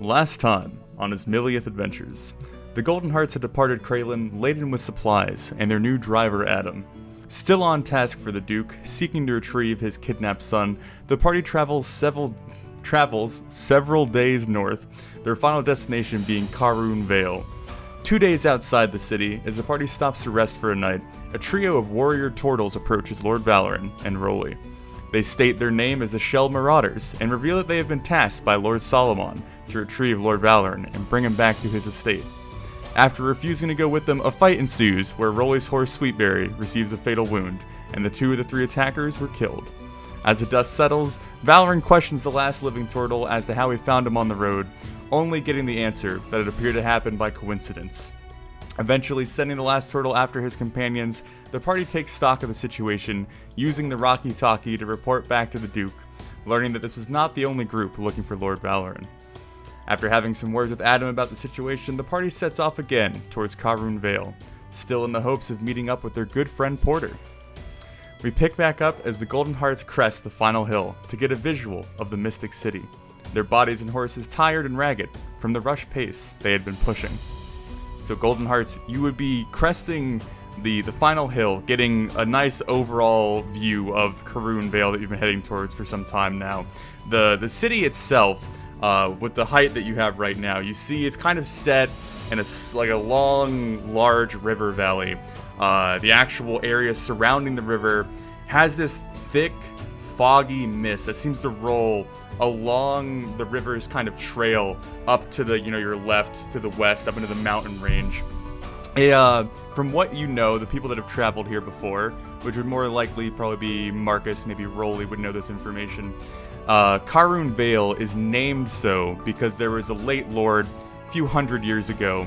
Last time on Asmiliath adventures, the Golden Hearts had departed Kraylin laden with supplies and their new driver Adam. Still on task for the Duke, seeking to retrieve his kidnapped son, the party travels several days north, their final destination being Karoon Vale. 2 days outside the city, as the party stops to rest for a night, a trio of warrior turtles approaches Lord Valoran and Roly. They state their name as the Shell Marauders and reveal that they have been tasked by Lord Solomon to retrieve Lord Valoran and bring him back to his estate. After refusing to go with them, a fight ensues where Roly's horse Sweetberry receives a fatal wound, and the 2 of the 3 attackers were killed. As the dust settles, Valoran questions the last living turtle as to how he found him on the road, only getting the answer that it appeared to happen by coincidence. Eventually sending the last turtle after his companions, the party takes stock of the situation, using the Rocky-Talkie to report back to the Duke, learning that this was not the only group looking for Lord Valoran. After having some words with Adam about the situation, the party sets off again towards Karoon Vale, still in the hopes of meeting up with their good friend Porter. We pick back up as the Golden Hearts crest the final hill to get a visual of the Mystic City, their bodies and horses tired and ragged from the rush pace they had been pushing. So Golden Hearts, you would be cresting the final hill, getting a nice overall view of Karoon Vale that you've been heading towards for some time now. The city itself, with the height that you have right now, you see it's kind of set in like a long, large river valley. The actual area surrounding the river has this thick, foggy mist that seems to roll along the river's kind of trail up to the, your left, to the west, up into the mountain range. From what you know, the people that have traveled here before, which would more likely probably be Marcus, maybe Roly would know this information. Karoon Vale is named so because there was a late lord a few hundred years ago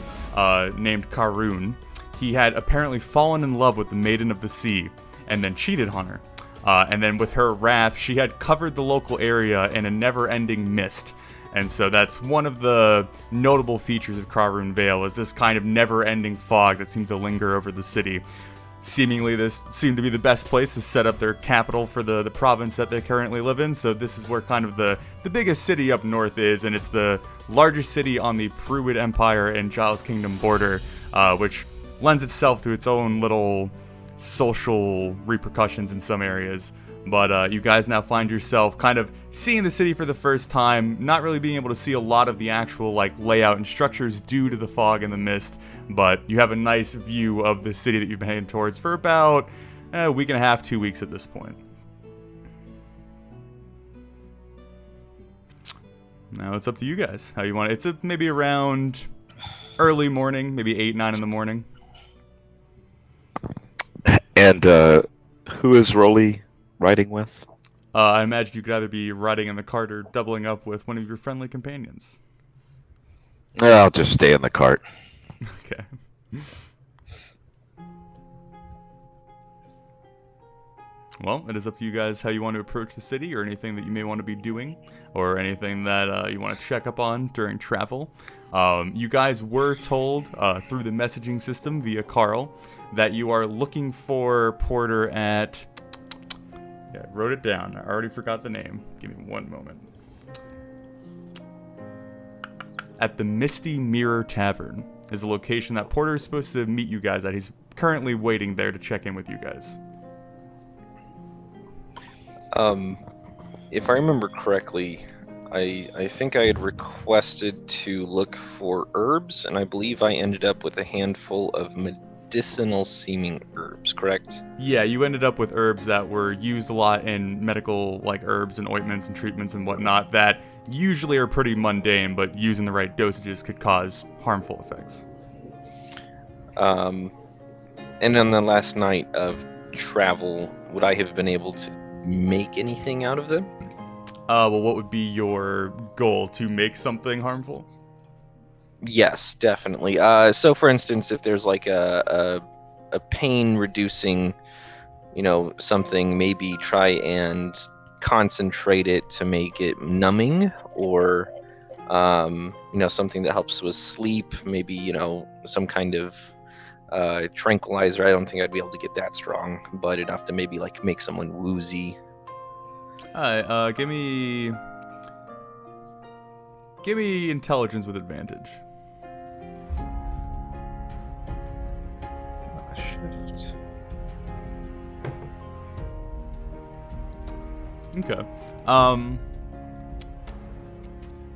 named Karoon. He had apparently fallen in love with the Maiden of the Sea and then cheated on her. And then with her wrath, she had covered the local area in a never-ending mist. And so that's one of the notable features of Karoon Vale, is this kind of never-ending fog that seems to linger over the city. Seemingly, this seemed to be the best place to set up their capital for the province that they currently live in. So this is where kind of the biggest city up north is, and it's the largest city on the Pruid Empire and Giles Kingdom border, which lends itself to its own little social repercussions in some areas. But you guys now find yourself kind of seeing the city for the first time, not really being able to see a lot of the actual layout and structures due to the fog and the mist, but you have a nice view of the city that you've been heading towards for about a week and a half, 2 weeks at this point. Now it's up to you guys how you want it. It's maybe around early morning, maybe 8, 9 in the morning. And who is Roly riding with? I imagine you could either be riding in the cart or doubling up with one of your friendly companions. I'll just stay in the cart. Okay. Well, it is up to you guys how you want to approach the city, or anything that you may want to be doing, or anything that you want to check up on during travel. You guys were told through the messaging system via Carl that you are looking for Porter at... Yeah, I wrote it down. I already forgot the name. Give me one moment. At the Misty Mirror Tavern is a location that Porter is supposed to meet you guys at. He's currently waiting there to check in with you guys. If I remember correctly, I think I had requested to look for herbs, and I believe I ended up with a handful of medicinal seeming herbs, correct? Yeah, you ended up with herbs that were used a lot in medical, herbs and ointments and treatments and whatnot, that usually are pretty mundane, but using the right dosages could cause harmful effects. And on the last night of travel, would I have been able to make anything out of them? Well, what would be your goal? To make something harmful? Yes, definitely. So for instance, if there's a pain reducing, something, maybe try and concentrate it to make it numbing, or something that helps with sleep, maybe some kind of tranquilizer. I don't think I'd be able to get that strong, but enough to maybe make someone woozy. Alright, give me Give me intelligence with advantage. Shit. Okay.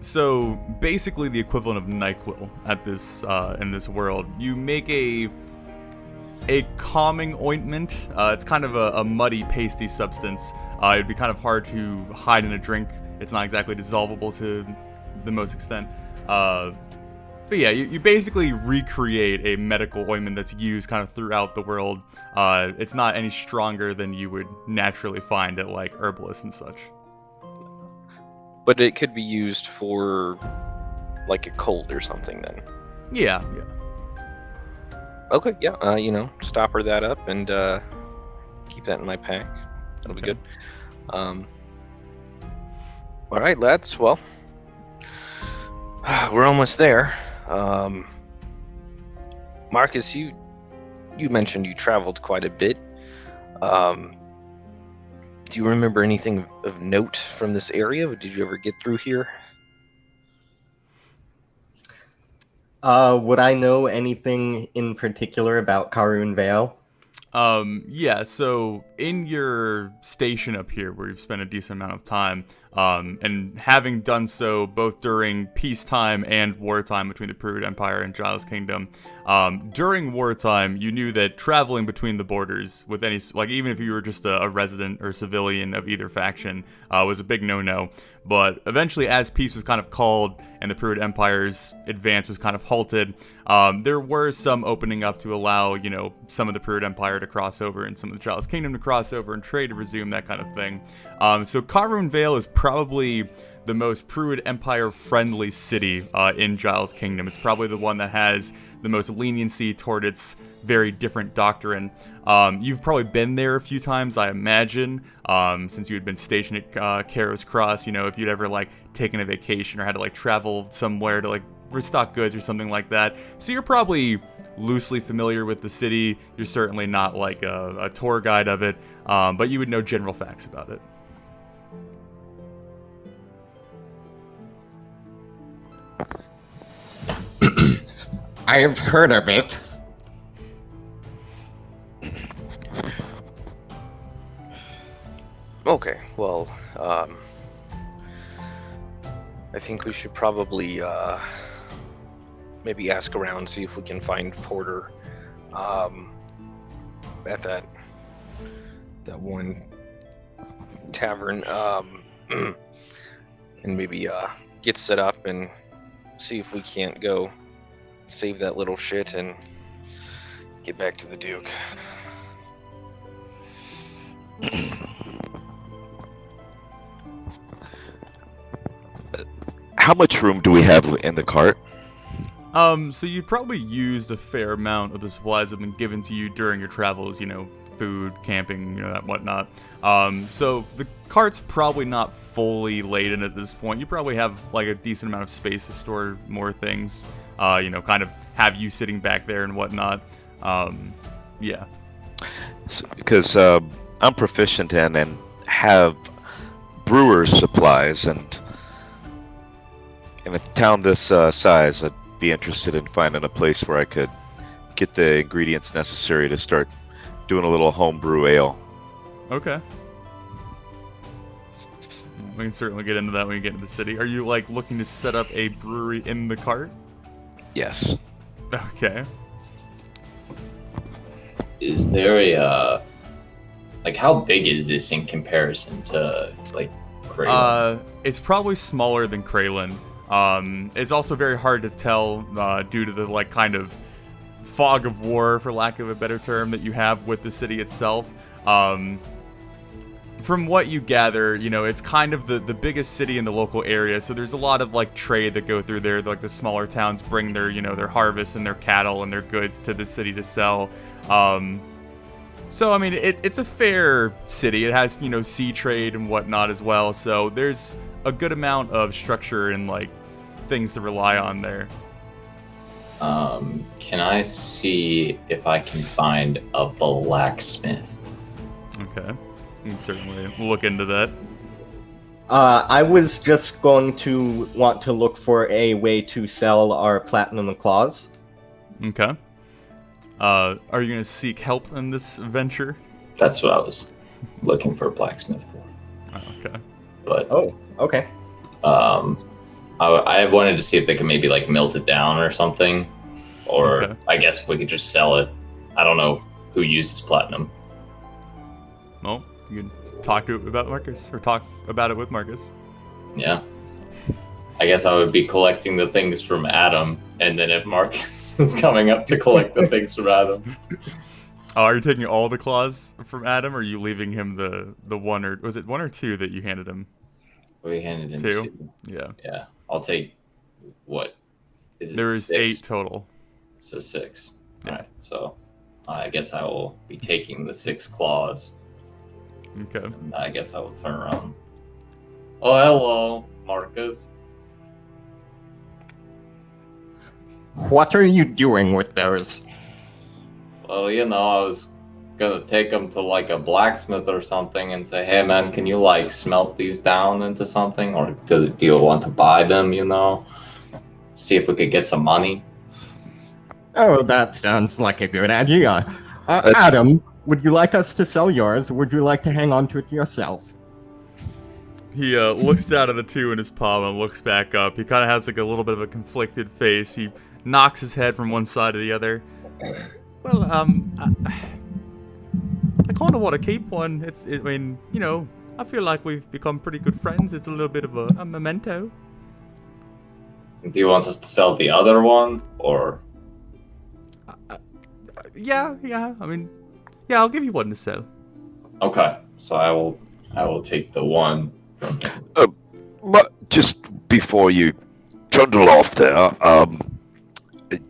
So basically the equivalent of NyQuil at this in this world. You make a calming ointment. It's kind of a muddy, pasty substance. It'd be kind of hard to hide in a drink. It's not exactly dissolvable to the most extent. But yeah, you basically recreate a medical ointment that's used kind of throughout the world. It's not any stronger than you would naturally find at like herbalists and such. But it could be used for like a cold or something then. Yeah. Okay, yeah, stopper that up and keep that in my pack. That'll be good. All right, lads. Well, we're almost there. Marcus, you mentioned you traveled quite a bit. Do you remember anything of note from this area? Did you ever get through here? Would I know anything in particular about Karoon Vale? Yeah, so in your station up here, where you've spent a decent amount of time, and having done so both during peacetime and wartime between the Peruid Empire and Giles Kingdom, during wartime, you knew that traveling between the borders with any, like, even if you were just a resident or civilian of either faction, was a big no-no. But eventually, as peace was kind of called and the Peruid Empire's advance was kind of halted, there were some opening up to allow, some of the Peruid Empire to cross over and some of the Giles Kingdom to cross over and trade to resume, that kind of thing. So Karoon Vale is probably the most Peruid Empire friendly city in Giles Kingdom. It's probably the one that has the most leniency toward its very different doctrine. You've probably been there a few times, I imagine, since you had been stationed at Karos Cross. If you'd ever like taken a vacation or had to like travel somewhere to like restock goods or something like that. So you're probably loosely familiar with the city. You're certainly not like a tour guide of it, but you would know general facts about it. I have heard of it. Okay, well, I think we should probably maybe ask around, see if we can find Porter at that one tavern, and maybe get set up and see if we can't go save that little shit and get back to the Duke. How much room do we have in the cart? So you'd probably used a fair amount of the supplies that have been given to you during your travels, food, camping, that whatnot. So the cart's probably not fully laden at this point. You probably have like a decent amount of space to store more things, kind of have you sitting back there and whatnot. Yeah. Because I'm proficient in and have brewer's supplies, and in a town this size, I'd be interested in finding a place where I could get the ingredients necessary to start doing a little homebrew ale. Okay. We can certainly get into that when we get into the city. Are you like looking to set up a brewery in the cart? Yes. Okay. Is there a how big is this in comparison to like Kraylin? It's probably smaller than Kraylin. It's also very hard to tell due to the like kind of fog of war, for lack of a better term, that you have with the city itself. From what you gather, it's kind of the biggest city in the local area, so there's a lot of like trade that go through there. Like the smaller towns bring their their harvests and their cattle and their goods to the city to sell. So I mean, it's a fair city. It has sea trade and whatnot as well. So there's a good amount of structure and like things to rely on there. Can I see if I can find a blacksmith? Okay, you can certainly look into that. I was just going to want to look for a way to sell our platinum claws. Okay. Are you going to seek help in this venture? That's what I was looking for a blacksmith for. Oh, okay. But Oh, okay. I wanted to see if they could maybe like melt it down or something, or Okay. I guess if we could just sell it. I don't know who uses platinum. Well, you can talk to it about Marcus, or talk about it with Marcus. Yeah. I guess I would be collecting the things from Adam, and then if Marcus was coming up to collect the things from Adam. Are you taking all the claws from Adam, or are you leaving him the one, or was it one or two that you handed him? We handed in Two? two. Yeah. Yeah. I'll take what? Is it There was 6? 8 total. So 6. Yeah. Alright, so I guess I will be taking the 6 claws. Okay. And I guess I will turn around. Oh, hello, Marcus. What are you doing with those? Well, you know, I was gonna take them to like a blacksmith or something and say, hey man, can you like smelt these down into something? Or do you want to buy them, you know? See if we could get some money. Oh, that sounds like a good idea. Adam, would you like us to sell yours, or would you like to hang on to it yourself? He looks down at the 2 in his palm and looks back up. He kind of has like a little bit of a conflicted face. He knocks his head from one side to the other. Well, I kind of want to keep one. I mean, you know, I feel like we've become pretty good friends. It's a little bit of a memento. Do you want us to sell the other one, or? Yeah. I mean, yeah, I'll give you one to sell. Okay, so I will take the one from him. Just before you trundle off there, a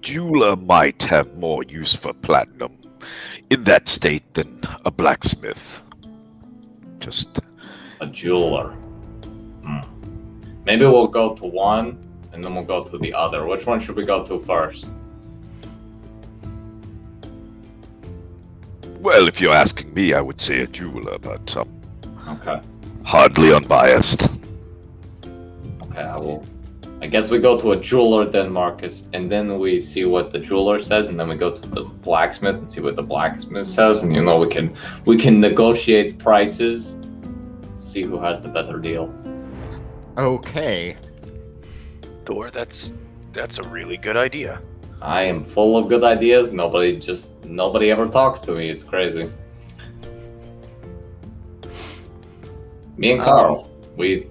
jeweler might have more use for platinum in that state than a blacksmith. Just A jeweler. Maybe we'll go to one, and then we'll go to the other. Which one should we go to first? well, if you're asking me, I would say a jeweler, but Okay. hardly unbiased. Okay, I guess we go to a jeweler then, Marcus, and then we see what the jeweler says, and then we go to the blacksmith and see what the blacksmith says, and you know we can negotiate prices, see who has the better deal. Okay. Thor, that's a really good idea. I am full of good ideas. Nobody ever talks to me. It's crazy. Me and Carl, we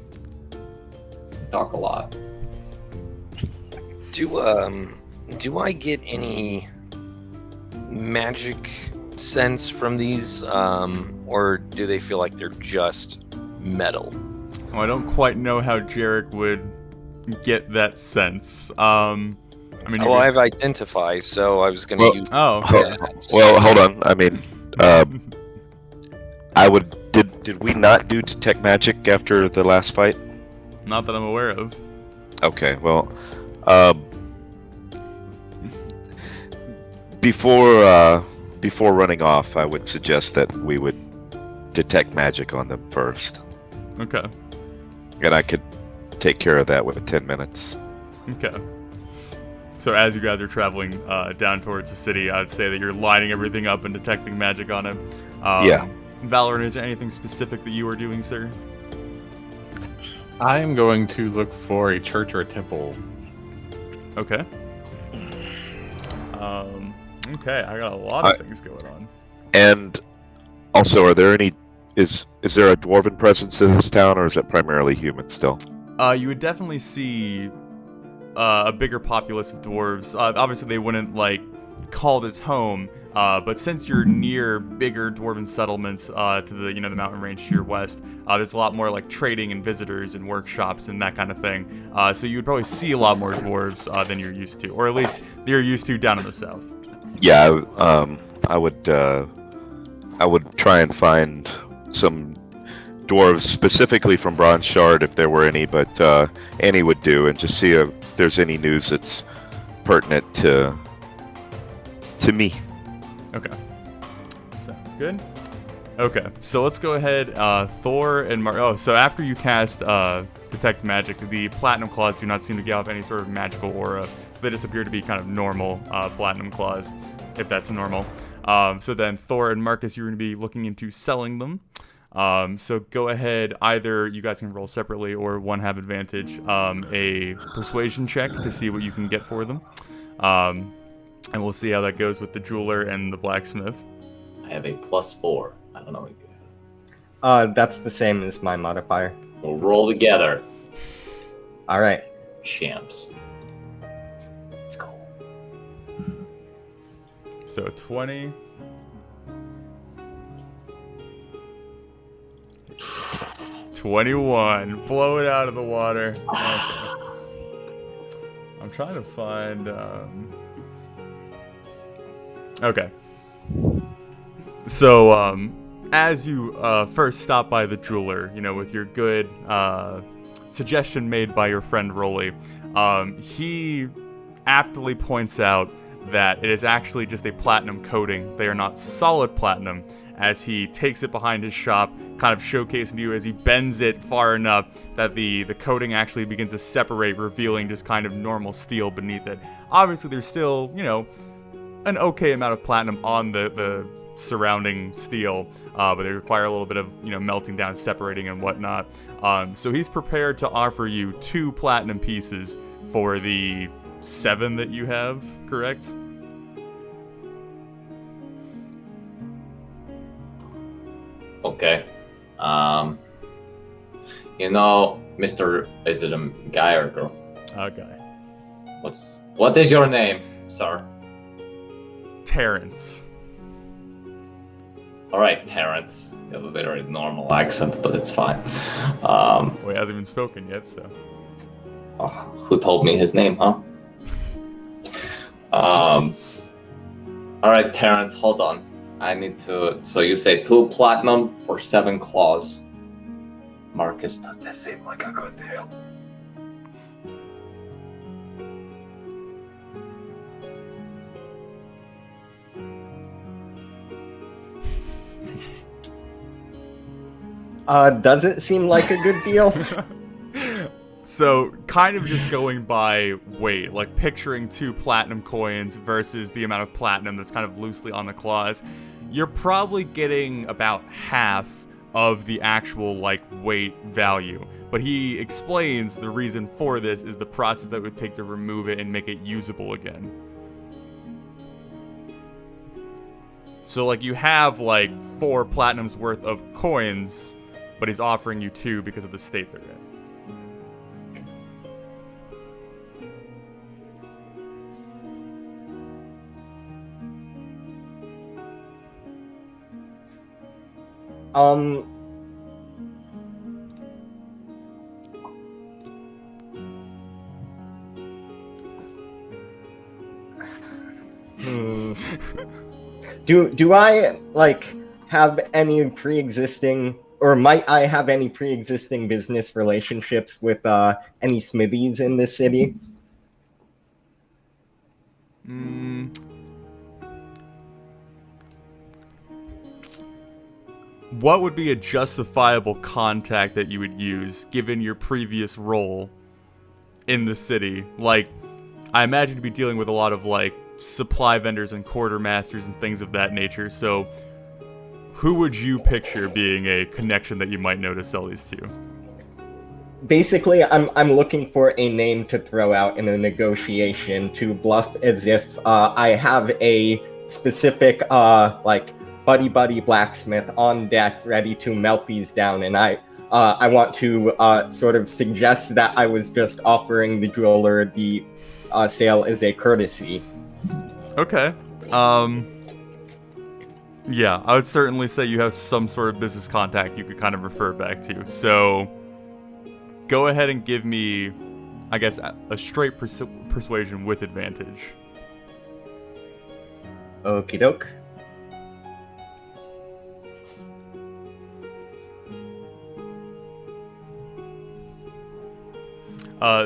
talk a lot. Do I get any magic sense from these, or do they feel like they're just metal? Oh, I don't quite know how Jarek would get that sense. I mean, Well, I have identify, so I was going to Well- use. oh, that. Well, hold on. I mean, I would. Did we not do detect magic after the last fight? not that I'm aware of. Okay. Well, before running off, I would suggest that we would detect magic on them first, Okay. and I could take care of that within 10 minutes. Okay. So as you guys are traveling down towards the city, I'd say that you're lining everything up and detecting magic on it. Yeah. Valorant, is there anything specific that you are doing, sir? I'm going to look for a church or a temple. Okay. Okay, I got a lot of things going on. And also, are there any? Is there a dwarven presence in this town, or is it primarily human still? You would definitely see a bigger populace of dwarves. Obviously, they wouldn't like call this home, but since you're near bigger dwarven settlements to the the mountain range to your west, there's a lot more like trading and visitors and workshops and that kind of thing. So you would probably see a lot more dwarves than you're used to, or at least you're used to down in the south. Yeah, I would try and find some dwarves specifically from Bronze Shard if there were any, but any would do, and just see if there's any news that's pertinent to me. Okay. Sounds good. Okay, so let's go ahead. Thor and Mark. Oh, so after you cast Detect Magic, the Platinum Claws do not seem to give off any sort of magical aura, so they just appear to be kind of normal Platinum Claws, if that's normal. So then Thor and Marcus, you're going to be looking into selling them. So go ahead. Either you guys can roll separately, or one have advantage. A persuasion check to see what you can get for them, and we'll see how that goes with the jeweler and the blacksmith. I have a +4. I don't know what you have. That's the same as my modifier. We'll roll together. All right. Champs. Let's go. So 20. 21. Blow it out of the water. Okay. I'm trying to find. Okay. So, as you first stop by the jeweler, with your good suggestion made by your friend Rolly, he aptly points out that it is actually just a platinum coating. They are not solid platinum, as he takes it behind his shop, kind of showcasing to you as he bends it far enough that the coating actually begins to separate, revealing just kind of normal steel beneath it. Obviously, there's still, an okay amount of platinum on the surrounding steel, but they require a little bit of melting down, separating and whatnot. So he's prepared to offer you 2 platinum pieces for the 7 that you have, correct? Okay. Mr. Is it a guy or girl? Guy. What is your name, sir? Terrence. All right, Terrence. You have a very normal accent, but it's fine. Well, he hasn't even spoken yet, so. Who told me his name, huh? All right, Terrence, hold on. I need to. So you say 2 platinum for 7 claws. Marcus, does that seem like a good deal? Does it seem like a good deal? So, kind of just going by weight, like picturing 2 platinum coins versus the amount of platinum that's kind of loosely on the claws, you're probably getting about half of the actual, weight value. But he explains the reason for this is the process that it would take to remove it and make it usable again. So, you have, 4 platinums worth of coins, but he's offering you 2 because of the state they're in. Do I have any pre-existing, or might I have any pre-existing business relationships with any smithies in this city? What would be a justifiable contact that you would use, given your previous role in the city? I imagine you'd be dealing with a lot of, supply vendors and quartermasters and things of that nature, so who would you picture being a connection that you might know to sell these to? Basically, I'm looking for a name to throw out in a negotiation to bluff as if I have a specific, buddy blacksmith on deck ready to melt these down, and I want to sort of suggest that I was just offering the jeweler the sale as a courtesy. Okay. Yeah, I would certainly say you have some sort of business contact you could kind of refer back to. So, go ahead and give me, I guess, a straight persuasion with advantage. Okie doke.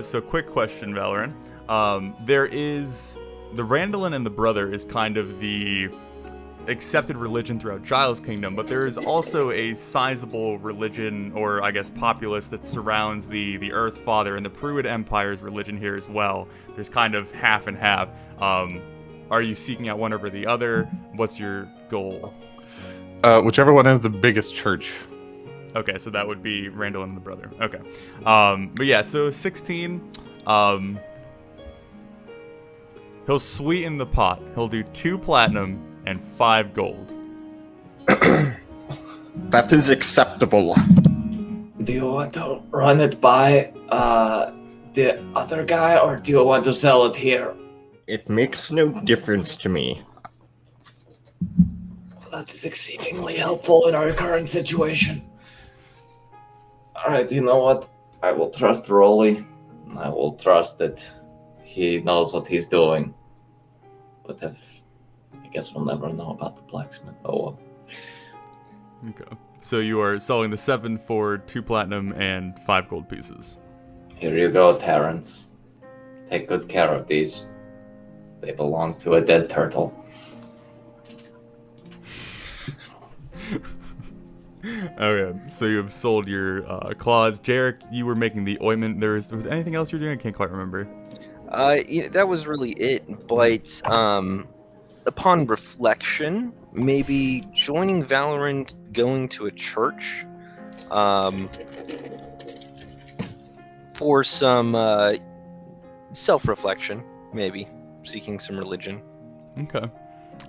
So quick question, Valorant. There is... The Randallin and the brother is kind of the... accepted religion throughout Giles' kingdom, but there is also a sizable religion, or I guess populace, that surrounds the Earth Father and the Pruid Empire's religion here as well. There's kind of half and half. Are you seeking out one over the other? What's your goal? Whichever one has the biggest church. Okay, so that would be Randall and the brother. Okay. But yeah, so 16, he'll sweeten the pot. He'll do 2 platinum and 5 gold. That is acceptable. Do you want to run it by the other guy, or do you want to sell it here? It makes no difference to me. That is exceedingly helpful in our current situation. Alright, you know what? I will trust Rolly. I will trust that he knows what he's doing. But I guess we'll never know about the blacksmith. Oh well. Okay. So you are selling the 7 for 2 platinum and 5 gold pieces. Here you go, Terrence. Take good care of these. They belong to a dead turtle. Okay, so you have sold your claws. Jarek, you were making the ointment. There was anything else you were doing? I can't quite remember. That was really it. But upon reflection, maybe joining Valorant, going to a church, for some self-reflection, maybe seeking some religion. Okay.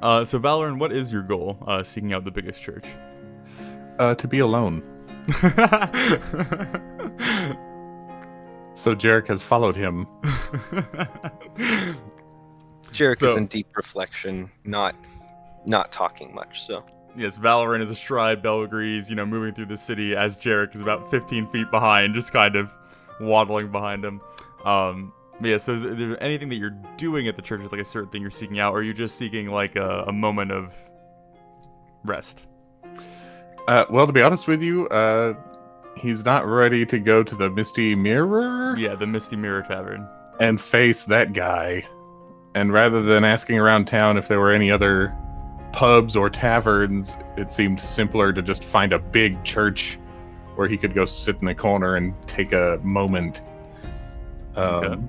So Valorant, what is your goal? Seeking out the biggest church. To be alone. So Jarek has followed him. Jarek is in deep reflection, not talking much. So yes, Valorant is astride Belgrease, moving through the city as Jarek is about 15 feet behind, just kind of waddling behind him. Yeah, so is there anything that you're doing at the church, like a certain thing you're seeking out, or are you just seeking like a moment of rest? Well, to be honest with you, he's not ready to go to the Misty Mirror. Yeah, the Misty Mirror Tavern. And face that guy. And rather than asking around town if there were any other pubs or taverns, it seemed simpler to just find a big church where he could go sit in the corner and take a moment. Okay.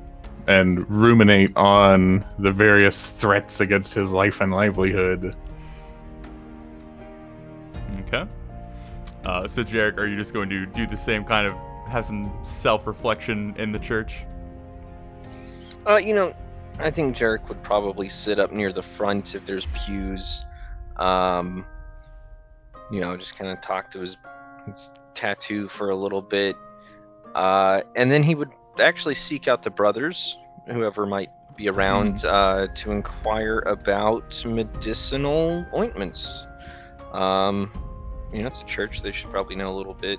And ruminate on the various threats against his life and livelihood. Okay. So Jarek, are you just going to do the same kind of, have some self-reflection in the church? I think Jarek would probably sit up near the front if there's pews. Just kind of talk to his tattoo for a little bit. And then he would actually seek out the brothers, whoever might be around, to inquire about medicinal ointments. It's a church. They should probably know a little bit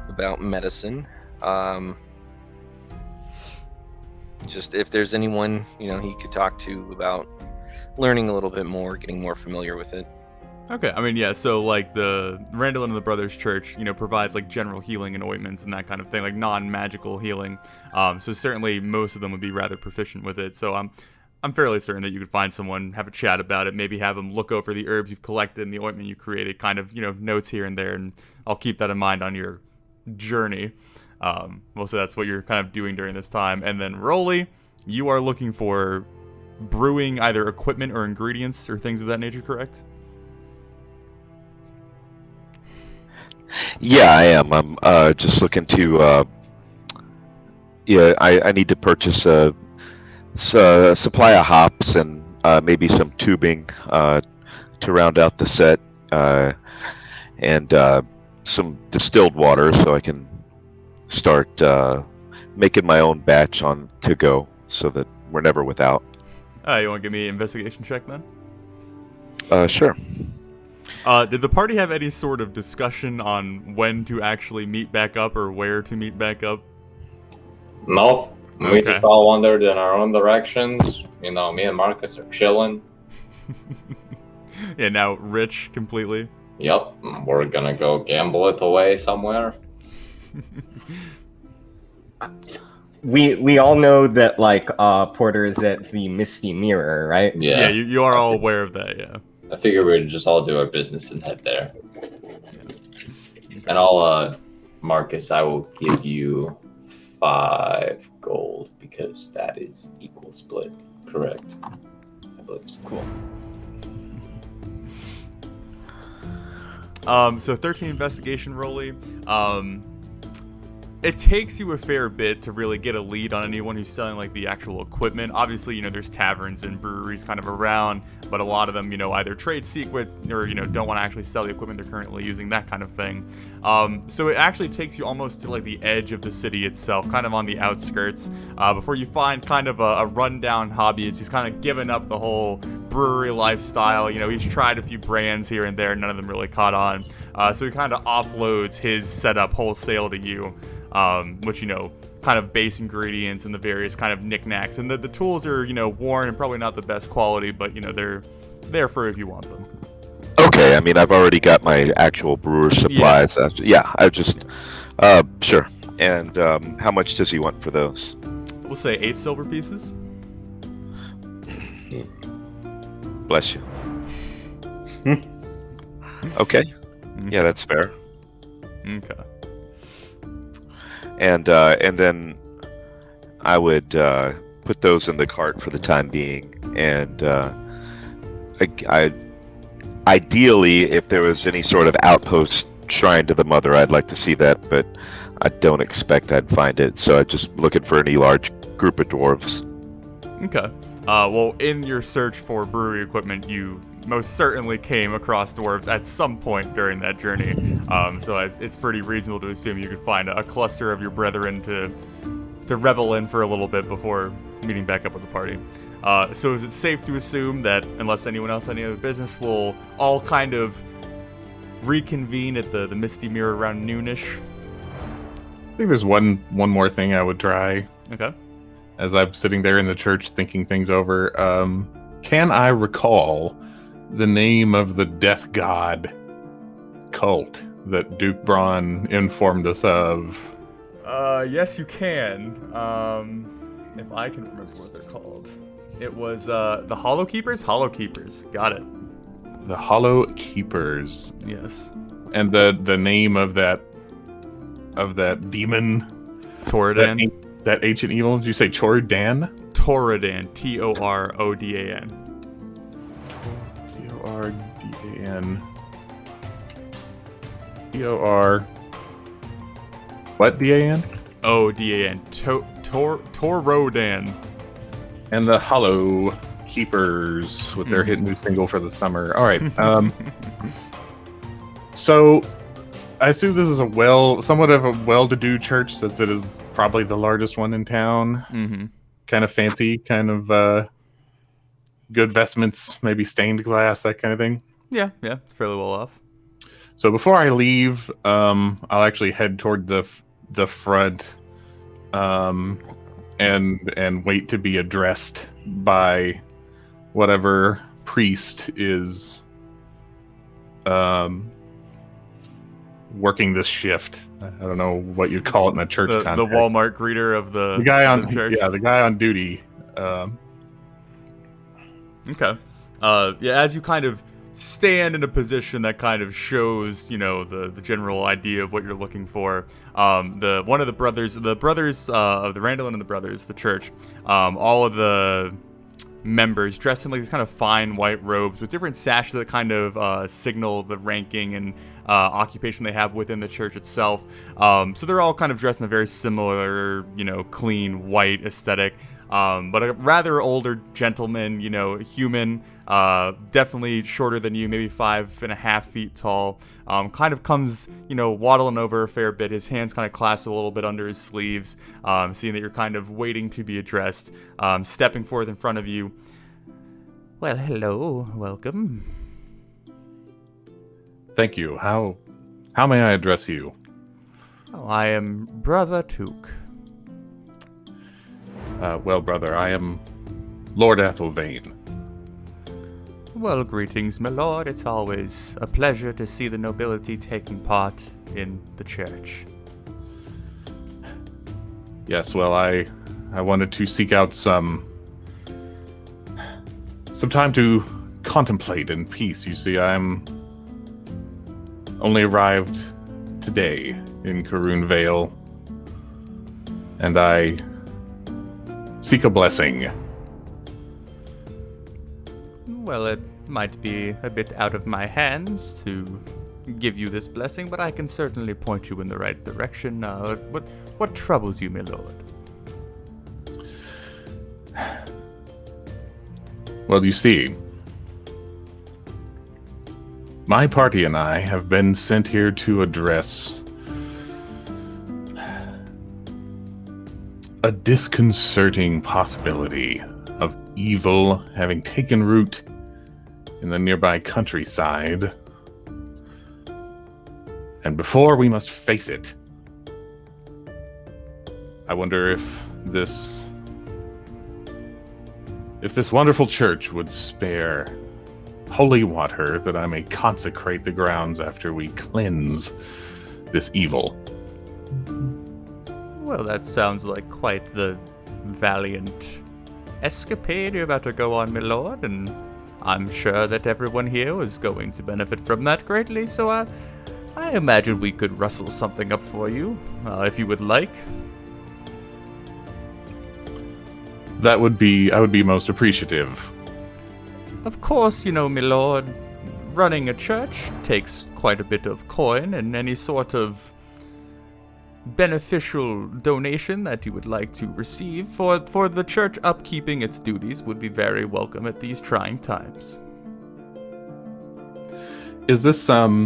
about medicine. Just if there's anyone, he could talk to about learning a little bit more, getting more familiar with it. Okay, I mean, yeah, so like the Randall and the Brothers Church, provides like general healing and ointments and that kind of thing, like non-magical healing. So certainly most of them would be rather proficient with it. So I'm fairly certain that you could find someone, have a chat about it, maybe have them look over the herbs you've collected and the ointment you created, kind of, notes here and there, and I'll keep that in mind on your journey. So that's what you're kind of doing during this time. And then Rolly, you are looking for brewing either equipment or ingredients or things of that nature, correct? Yeah, I am. I'm just looking to. I need to purchase a supply of hops and maybe some tubing to round out the set, and some distilled water so I can start making my own batch on to go, so that we're never without. You want to give me an investigation check then? Sure. Did the party have any sort of discussion on when to actually meet back up or where to meet back up? No. We just all wandered in our own directions. Me and Marcus are chilling. Yeah, now rich completely. Yep. We're gonna go gamble it away somewhere. We all know that Porter is at the Misty Mirror, right? Yeah, you are all aware of that, yeah. I figure we'd just all do our business and head there. And I'll, Marcus, I will give you 5 gold because that is equal split. Correct. I believe so. Cool. So 13 investigation rolly. It takes you a fair bit to really get a lead on anyone who's selling like the actual equipment. Obviously, there's taverns and breweries kind of around, but a lot of them, either trade secrets or, don't want to actually sell the equipment they're currently using, that kind of thing. So it actually takes you almost to like the edge of the city itself, kind of on the outskirts, before you find kind of a rundown hobbyist who's kind of given up the whole brewery lifestyle. He's tried a few brands here and there, none of them really caught on. So he kind of offloads his setup wholesale to you. Which, kind of base ingredients and the various kind of knickknacks. And the tools are, worn and probably not the best quality, but, they're there for if you want them. Okay, I mean, I've already got my actual brewer supplies. Yeah, I just, sure. And how much does he want for those? We'll say 8 silver pieces. Bless you. Okay. Yeah, that's fair. Okay. And then I would put those in the cart for the time being. And I ideally, if there was any sort of outpost shrine to the mother, I'd like to see that, but I don't expect I'd find it. So I'm just looking for any large group of dwarves. Okay. Well, in your search for brewery equipment, you most certainly came across dwarves at some point during that journey. So it's pretty reasonable to assume you could find a cluster of your brethren to revel in for a little bit before meeting back up with the party. So is it safe to assume that unless anyone else has any other business, we'll all kind of reconvene at the Misty Mirror around noonish? I think there's one more thing I would try. Okay. As I'm sitting there in the church thinking things over, can I recall the name of the death god cult that Duke Braun informed us of? Yes, you can. If I can remember what they're called. It was the Hollow Keepers? Hollow Keepers. Got it. The Hollow Keepers. Yes. And the name of that demon? Toradan. That ancient evil? Did you say Chordan? Toradan. Torodan. Tordan. Tor. What Dan? Odan. Torodan. And the Hollow Keepers with their hit new single for the summer. All right. So I assume this is somewhat of a well-to-do church, since it is probably the largest one in town. Mm-hmm. Kind of fancy, kind of good vestments, maybe stained glass, that kind of thing. Yeah, it's fairly well off. So before I leave, I'll actually head toward the front, and wait to be addressed by whatever priest is working this shift. I don't know what you'd call it in a church context. The Walmart greeter of the guy on the church. Yeah, the guy on duty. Okay. As you kind of stand in a position that kind of shows, the general idea of what you're looking for. One of the brothers of the Randall and the brothers, the church, all of the members dressed in like these kind of fine white robes with different sashes that kind of signal the ranking and occupation they have within the church itself. So they're all kind of dressed in a very similar, clean white aesthetic. But a rather older gentleman, human, definitely shorter than you, maybe 5.5 feet tall, kind of comes, waddling over a fair bit. His hands kind of clasped a little bit under his sleeves, seeing that you're kind of waiting to be addressed, stepping forth in front of you. Well, hello, welcome. Thank you. How may I address you? Oh, I am Brother Took. Well, brother, I am Lord Athelvane. Well, greetings, my lord. It's always a pleasure to see the nobility taking part in the church. Yes, well, I wanted to seek out some time to contemplate in peace. You see, I'm only arrived today in Karoon Vale, and I seek a blessing. Well, it might be a bit out of my hands to give you this blessing, but I can certainly point you in the right direction. What troubles you, my lord? Well, you see, my party and I have been sent here to address a disconcerting possibility of evil having taken root in the nearby countryside. And before we must face it, I wonder if this wonderful church would spare holy water that I may consecrate the grounds after we cleanse this evil. Well, that sounds like quite the valiant escapade you're about to go on, my lord, and I'm sure that everyone here was going to benefit from that greatly, so I imagine we could rustle something up for you, if you would like. I would be most appreciative. Of course, you know, my lord, running a church takes quite a bit of coin, and any sort of beneficial donation that you would like to receive for the church upkeeping its duties would be very welcome at these trying times. Is this out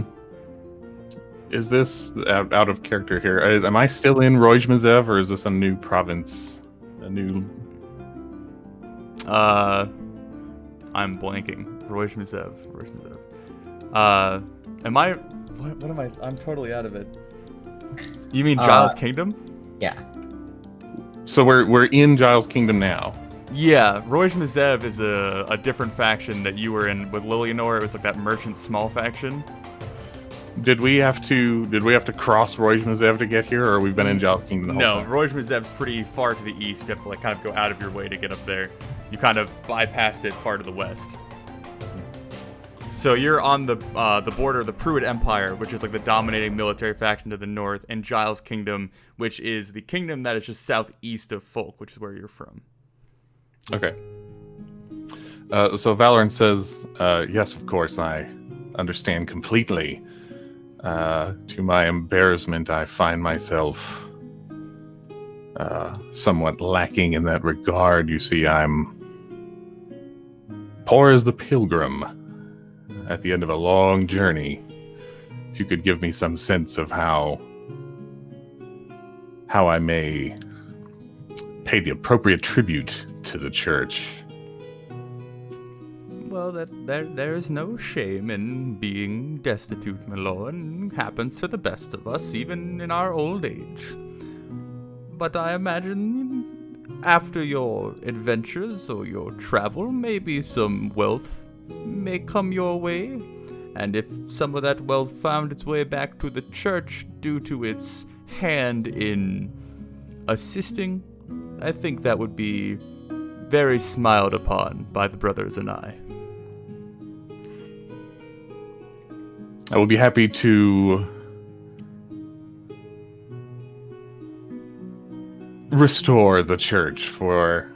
of character here? Am I still in Rojmazev, or is this a new province? I'm blanking. Rojmazev. Am I? What am I? I'm totally out of it. You mean Giles Kingdom? Yeah. So we're in Giles Kingdom now. Yeah, Rojmazev is a different faction that you were in with Lilianor. It was like that merchant small faction. Did we have to cross Rojmazev to get here, or we've been in Giles Kingdom the whole time? Rojmazev's pretty far to the east. You have to like kind of go out of your way to get up there. You kind of bypass it far to the west. So you're on the border of the Pruitt Empire, which is like the dominating military faction to the north, and Giles Kingdom, which is the kingdom that is just southeast of Folk, which is where you're from. Okay. So Valorant says, yes, of course, I understand completely. To my embarrassment, I find myself somewhat lacking in that regard. You see, I'm poor as the pilgrim at the end of a long journey. If you could give me some sense of how I may pay the appropriate tribute to the church. Well, there is no shame in being destitute, my lord. It happens to the best of us, even in our old age. But I imagine after your adventures or your travel, maybe some wealth may come your way. And if some of that wealth found its way back to the church due to its hand in assisting, I think that would be very smiled upon by the brothers and I. I will be happy to restore the church for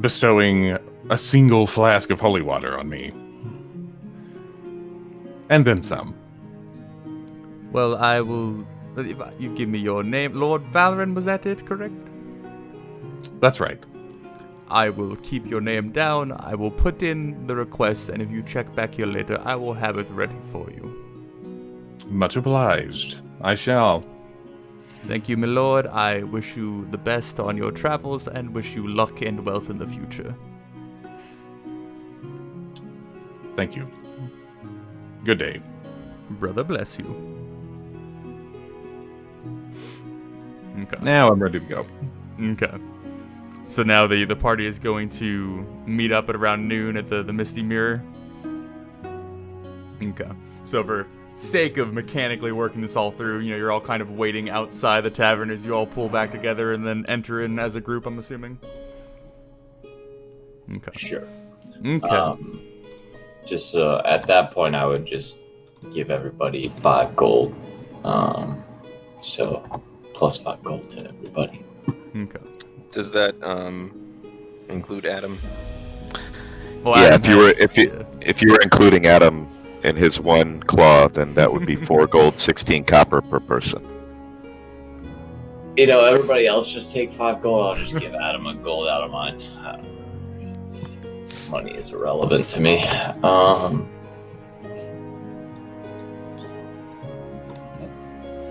bestowing a single flask of holy water on me. And then some. Well, I will... If you give me your name. Lord Valorant, was that it, correct? That's right. I will keep your name down, I will put in the request, and if you check back here later, I will have it ready for you. Much obliged. I shall. Thank you, my lord. I wish you the best on your travels, and wish you luck and wealth in the future. Thank you. Good day. Brother bless you. Okay. Now I'm ready to go. Okay. So now the party is going to meet up at around noon at the Misty Mirror. Okay. So for sake of mechanically working this all through, you're all kind of waiting outside the tavern as you all pull back together and then enter in as a group, I'm assuming. Okay. Sure. Okay. Just at that point, I would just give everybody 5 gold. So plus 5 gold to everybody. Okay. Does that include Adam? Well, Yeah, Adam if you were including Adam in his 1 claw, then that would be 4 gold, 16 copper per person. You know, everybody else just take 5 gold. I'll just give Adam a gold out of mine. Money is irrelevant to me.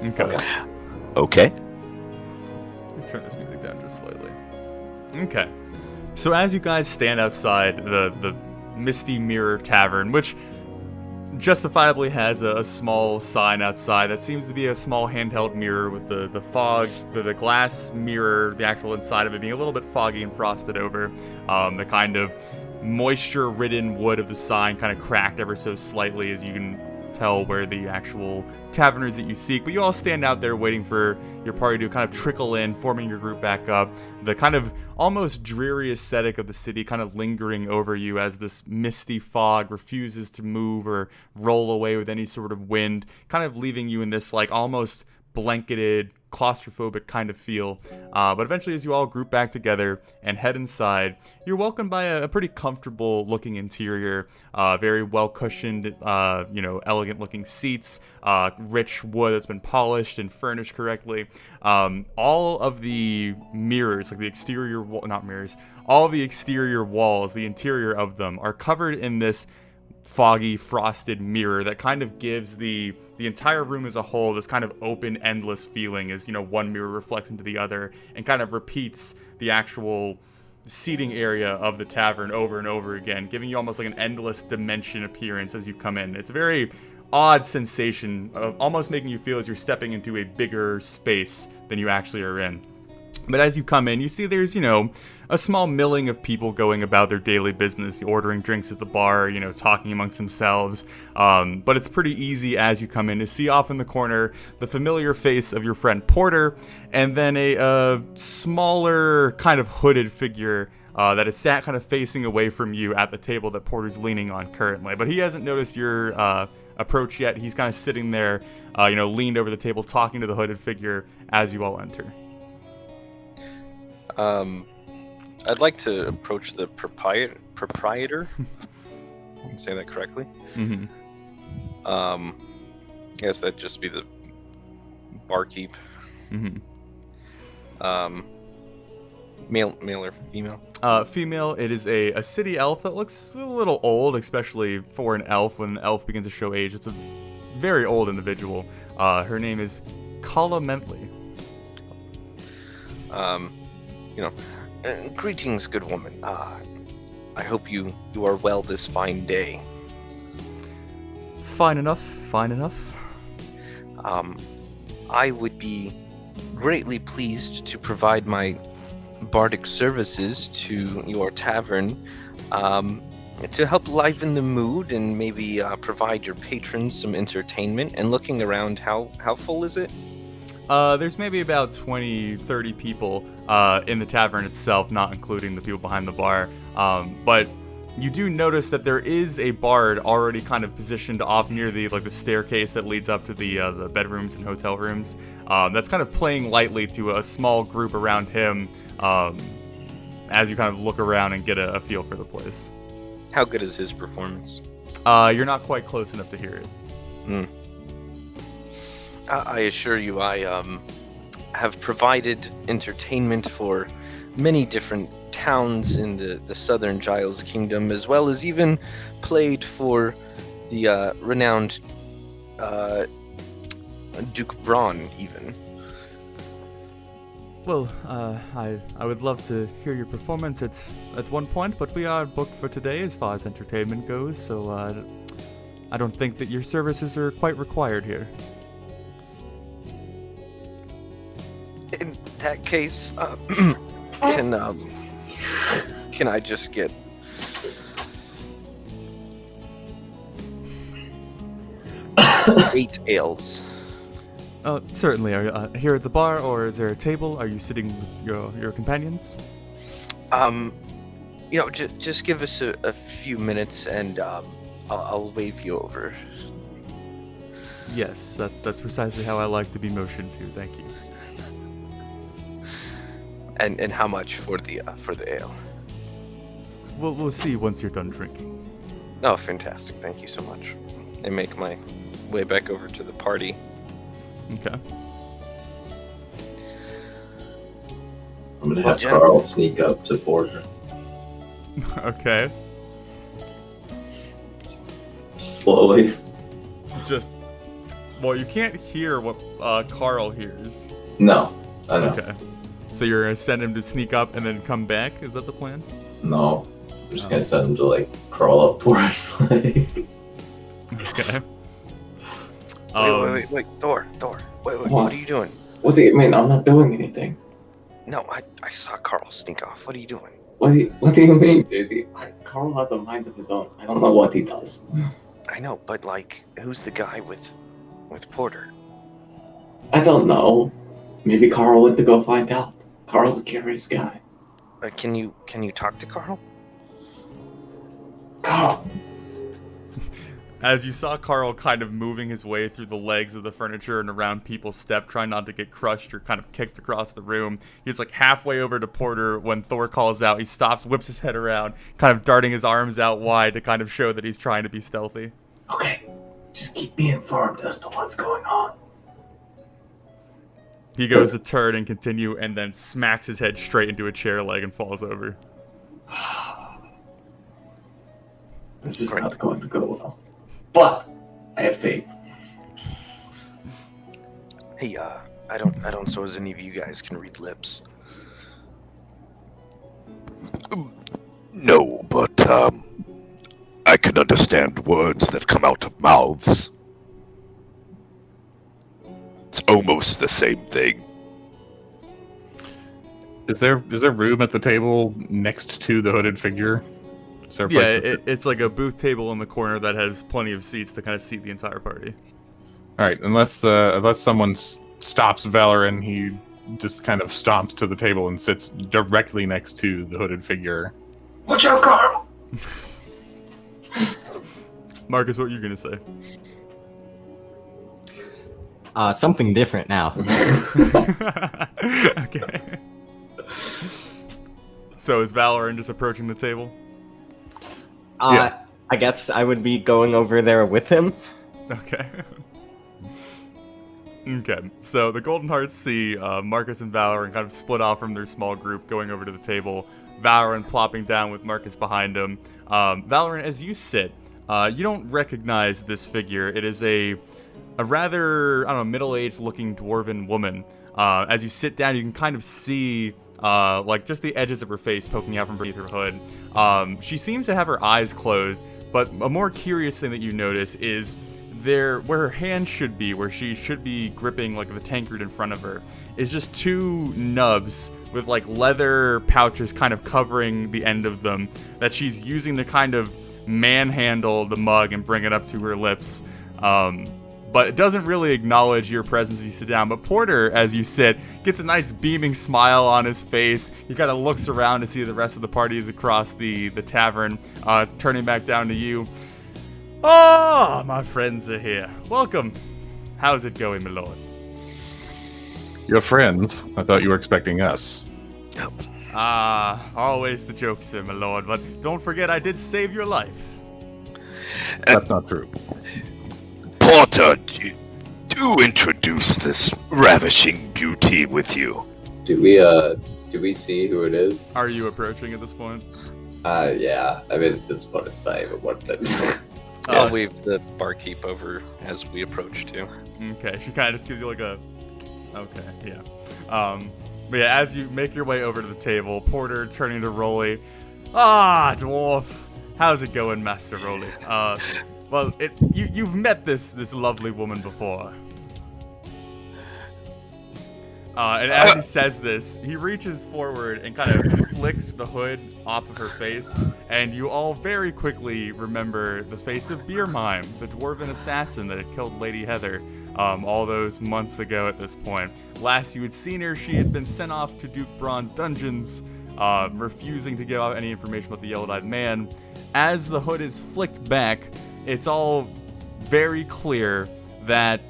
Okay. Okay. Let me turn this music down just slightly. Okay. So as you guys stand outside the Misty Mirror Tavern, which justifiably has a small sign outside that seems to be a small handheld mirror with the fog, the glass mirror, the actual inside of it being a little bit foggy and frosted over. The kind of moisture-ridden wood of the sign kind of cracked ever so slightly as you can tell where the actual tavern is that you seek. But you all stand out there waiting for your party to kind of trickle in, forming your group back up. The kind of almost dreary aesthetic of the city kind of lingering over you as this misty fog refuses to move or roll away with any sort of wind, kind of leaving you in this like almost blanketed, claustrophobic kind of feel. But eventually, as you all group back together and head inside, you're welcomed by a pretty comfortable looking interior, very well cushioned, elegant looking seats, rich wood that's been polished and furnished correctly. All of the mirrors, like the exterior, not mirrors, all of the exterior walls, the interior of them are covered in this foggy, frosted mirror that kind of gives the entire room as a whole this kind of open, endless feeling as, one mirror reflects into the other and kind of repeats the actual seating area of the tavern over and over again, giving you almost like an endless dimension appearance as you come in. It's a very odd sensation of almost making you feel as you're stepping into a bigger space than you actually are in. But as you come in, you see there's, a small milling of people going about their daily business, ordering drinks at the bar, talking amongst themselves. But it's pretty easy as you come in to see off in the corner the familiar face of your friend Porter, and then a smaller kind of hooded figure that is sat kind of facing away from you at the table that Porter's leaning on currently. But he hasn't noticed your approach yet. He's kind of sitting there, leaned over the table, talking to the hooded figure as you all enter. I'd like to approach the proprietor. I can say that correctly. Mm-hmm. I guess that'd just be the barkeep. Mm-hmm. Male or female? Female. It is a city elf that looks a little old, especially for an elf. When an elf begins to show age, it's a very old individual. Her name is Kala Mentley. Greetings, good woman. I hope you are well this fine day. Fine enough. I would be greatly pleased to provide my bardic services to your tavern to help liven the mood and maybe provide your patrons some entertainment. And looking around, how full is it? There's maybe about 20-30 people in the tavern itself, not including the people behind the bar. But you do notice that there is a bard already kind of positioned off near the staircase that leads up to the bedrooms and hotel rooms. That's kind of playing lightly to a small group around him as you kind of look around and get a feel for the place. How good is his performance? You're not quite close enough to hear it. I assure you, I have provided entertainment for many different towns in the southern Giles Kingdom, as well as even played for the renowned Duke Braun, even. Well, I would love to hear your performance at one point, but we are booked for today as far as entertainment goes, so I don't think that your services are quite required here. In that case, can I just get eight ales? Certainly. Are you here at the bar, or is there a table? Are you sitting with your companions? just give us a few minutes, and I'll wave you over. Yes, that's precisely how I like to be motioned to. Thank you. And how much for the ale? We'll see once you're done drinking. Oh, fantastic! Thank you so much. I make my way back over to the party. Okay. I'm gonna have Carl sneak up to Porter. Okay. Slowly. Well, you can't hear what Carl hears. No, I know. Okay. So you're gonna send him to sneak up and then come back? Is that the plan? No, I'm just gonna send him to like crawl up Porter's leg. Okay. Wait, Thor. Wait, what are you doing? What do you mean? I'm not doing anything. No, I saw Carl sneak off. What are you doing? What do you mean, dude? Carl has a mind of his own. I don't know what he does. I know, but who's the guy with Porter? I don't know. Maybe Carl went to go find out. Carl's a curious guy. Can you talk to Carl? Carl! As you saw Carl kind of moving his way through the legs of the furniture and around people's step, trying not to get crushed or kind of kicked across the room, he's like halfway over to Porter when Thor calls out. He stops, whips his head around, kind of darting his arms out wide to kind of show that he's trying to be stealthy. Okay, just keep me informed as to what's going on. He goes to turn and continue and then smacks his head straight into a chair leg and falls over. This is not going to go well. But I have faith. Hey, I don't suppose any of you guys can read lips. No, but I can understand words that come out of mouths. It's almost the same thing. Is there room at the table next to the hooded figure? Is there a place to sit? It's like a booth table in the corner that has plenty of seats to kind of seat the entire party. All right, unless someone stops Valoran, he just kind of stomps to the table and sits directly next to the hooded figure. Watch out, Carl! Marcus, what are you gonna say? Something different now. Okay. So is Valoran just approaching the table? Yeah. I guess I would be going over there with him. Okay. Okay, so the Golden Hearts see Marcus and Valoran kind of split off from their small group, going over to the table. Valoran plopping down with Marcus behind him. Valoran, as you sit, you don't recognize this figure. It is a rather, I don't know, middle-aged looking dwarven woman. As you sit down, you can kind of see like just the edges of her face poking out from beneath her hood. She seems to have her eyes closed, but a more curious thing that you notice is where her hand should be, where she should be gripping like the tankard in front of her, is just two nubs with like leather pouches kind of covering the end of them that she's using to kind of manhandle the mug and bring it up to her lips. But it doesn't really acknowledge your presence as you sit down. But Porter, as you sit, gets a nice beaming smile on his face. He kind of looks around to see the rest of the party is across the tavern, turning back down to you. Oh, my friends are here. Welcome. How's it going, my lord? Your friends? I thought you were expecting us. Always the joke, sir, my lord. But don't forget I did save your life. That's not true. Porter, do introduce this ravishing beauty with you. Do we see who it is? Are you approaching at this point? Yeah. I mean, at this point, it's not even worth it. I'll wave the barkeep over as we approach too. Okay, she kind of just gives you like a... Okay, yeah. But yeah, as you make your way over to the table, Porter turning to Rolly. Ah, dwarf. How's it going, Master Rolly? Well, you've met this lovely woman before. And as he says this, he reaches forward and kind of flicks the hood off of her face, and you all very quickly remember the face of Beermime, the dwarven assassin that had killed Lady Heather all those months ago at this point. Last you had seen her, she had been sent off to Duke Braun's dungeons refusing to give out any information about the yellow-eyed man. As the hood is flicked back, it's all very clear that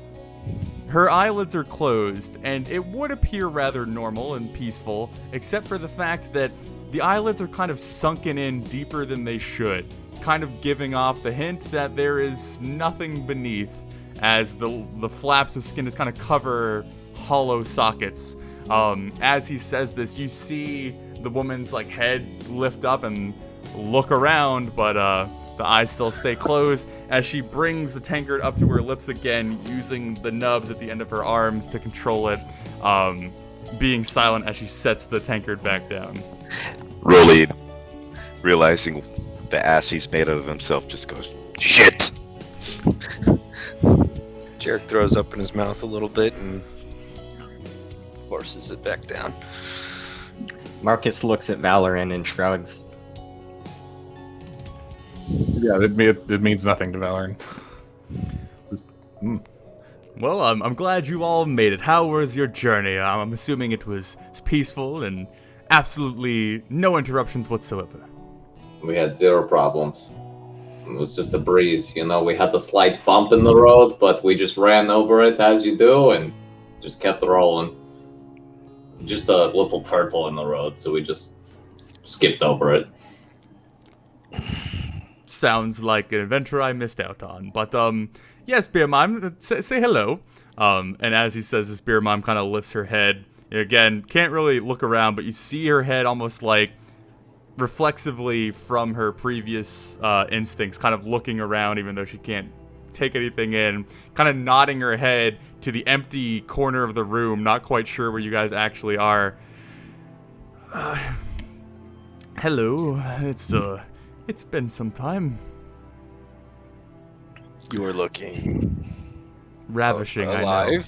her eyelids are closed, and it would appear rather normal and peaceful, except for the fact that the eyelids are kind of sunken in deeper than they should, kind of giving off the hint that there is nothing beneath, as the flaps of skin just kind of cover hollow sockets. As he says this, you see the woman's like head lift up and look around, but the eyes still stay closed as she brings the tankard up to her lips again, using the nubs at the end of her arms to control it, being silent as she sets the tankard back down. Rolly, realizing the ass he's made out of himself, just goes, shit! Jarek throws up in his mouth a little bit and forces it back down. Marcus looks at Valoran and shrugs. Yeah, it means nothing to Valoran. Well, I'm glad you all made it. How was your journey? I'm assuming it was peaceful and absolutely no interruptions whatsoever. We had 0 problems. It was just a breeze, you know. We had a slight bump in the road, but we just ran over it as you do and just kept rolling. Just a little turtle in the road, so we just skipped over it. Sounds like an adventure I missed out on. But, yes, Beer Mime, say hello. And as he says this, Beer Mime kind of lifts her head. Again, can't really look around, but you see her head almost like reflexively from her previous instincts, kind of looking around even though she can't take anything in, kind of nodding her head to the empty corner of the room, not quite sure where you guys actually are. Hello, it's been some time. You were looking Ravishing, alive.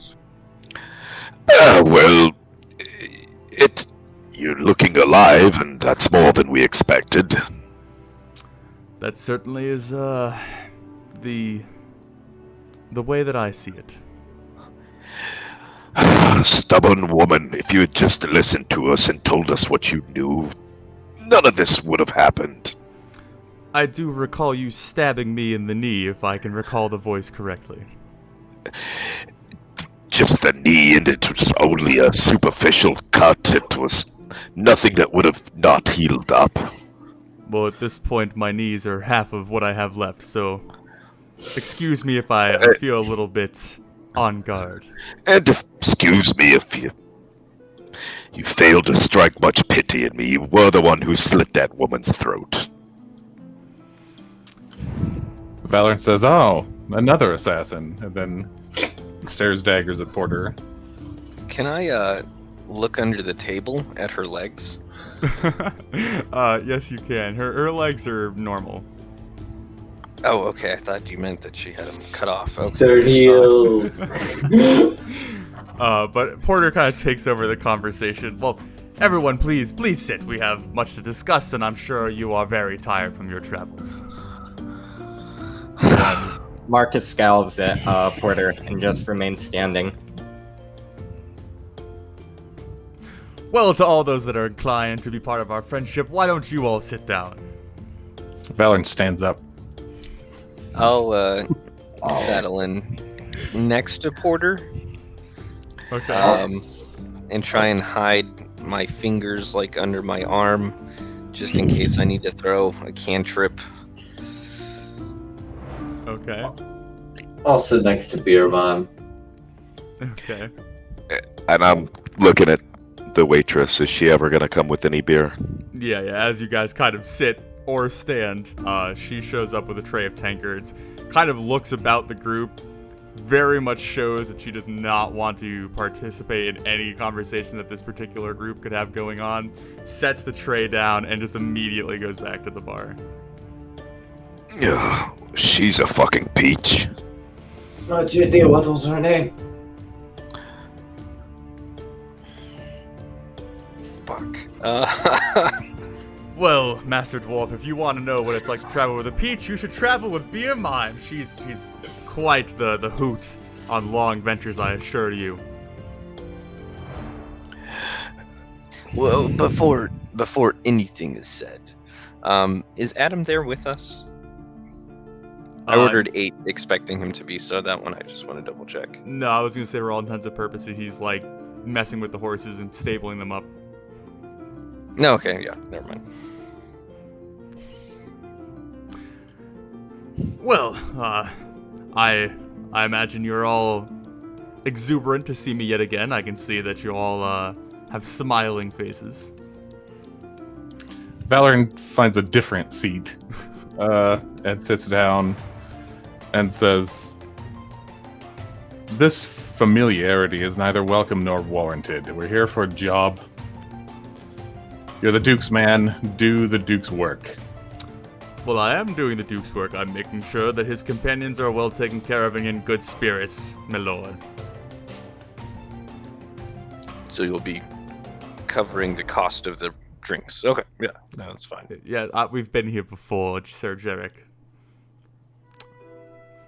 I know. Well, you're looking alive, and that's more than we expected. That certainly is, the way that I see it. Stubborn woman, if you had just listened to us and told us what you knew, none of this would have happened. I do recall you stabbing me in the knee, if I can recall the voice correctly. Just the knee, and it was only a superficial cut. It was nothing that would have not healed up. Well, at this point, my knees are half of what I have left, so excuse me if I feel a little bit on guard. And excuse me if you failed to strike much pity in me. You were the one who slit that woman's throat. Valoran says, "Oh, another assassin," and then stares daggers at Porter. Can I look under the table at her legs? Yes, you can. Her legs are normal. Oh, okay. I thought you meant that she had them cut off. Okay. They're healed. But Porter kind of takes over the conversation. Well, everyone, please sit. We have much to discuss, and I'm sure you are very tired from your travels. Marcus scowls at Porter and just remains standing. Well, to all those that are inclined to be part of our friendship, why don't you all sit down? Valoran stands up. I'll saddle in next to Porter. Okay. And try and hide my fingers like under my arm, just in case I need to throw a cantrip. Okay. I'll sit next to Beer Mime. Okay. And I'm looking at the waitress. Is she ever gonna come with any beer? Yeah. As you guys kind of sit or stand, she shows up with a tray of tankards, kind of looks about the group, very much shows that she does not want to participate in any conversation that this particular group could have going on, sets the tray down, and just immediately goes back to the bar. Yeah, she's a fucking peach. No idea what was her name. Fuck. Well, Master Dwarf, if you want to know what it's like to travel with a peach, you should travel with Beer Mime. She's quite the hoot on long ventures, I assure you. Well, before before anything is said, is Adam there with us? I ordered 8, expecting him to be, so that one I just want to double check. No, I was gonna say for all intents and purposes, he's like messing with the horses and stabling them up. No, okay, yeah, never mind. Well, I imagine you're all exuberant to see me yet again. I can see that you all have smiling faces. Valorant finds a different seat and sits down and says, "This familiarity is neither welcome nor warranted. We're here for a job. You're the Duke's man. Do the Duke's work." Well, I am doing the Duke's work. I'm making sure that his companions are well taken care of and in good spirits, my lord. So you'll be covering the cost of the drinks. Okay, yeah, no, that's fine. Yeah, we've been here before, Sir Jarek.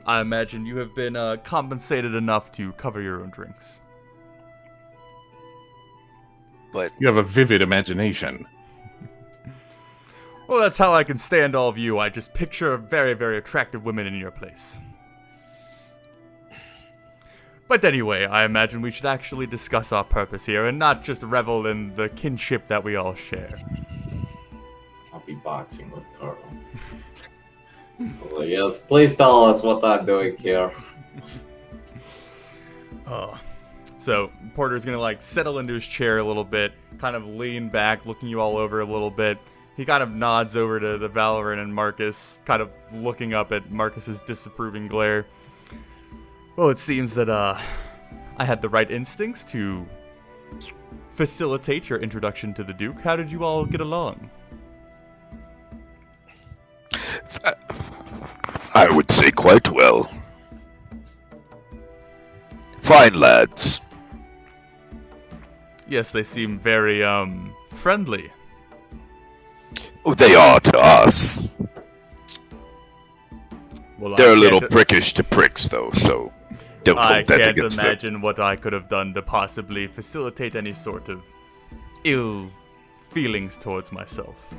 I imagine you have been compensated enough to cover your own drinks. But You have a vivid imagination. Well, that's how I can stand all of you. I just picture very, very attractive women in your place. But anyway, I imagine we should actually discuss our purpose here and not just revel in the kinship that we all share. I'll be boxing with Carl. Well, yes, please tell us what I'm doing here. Oh. So, Porter's gonna like settle into his chair a little bit, kind of lean back, looking you all over a little bit. He kind of nods over to the Valorant and Marcus, kind of looking up at Marcus's disapproving glare. Well, it seems that I had the right instincts to facilitate your introduction to the Duke. How did you all get along? I would say quite well. Fine lads. Yes, they seem very friendly. Oh, they are to us. Well, They're a little prickish to pricks, though, so don't I hold that can't against them. imagine what I could have done to possibly facilitate any sort of ill feelings towards myself.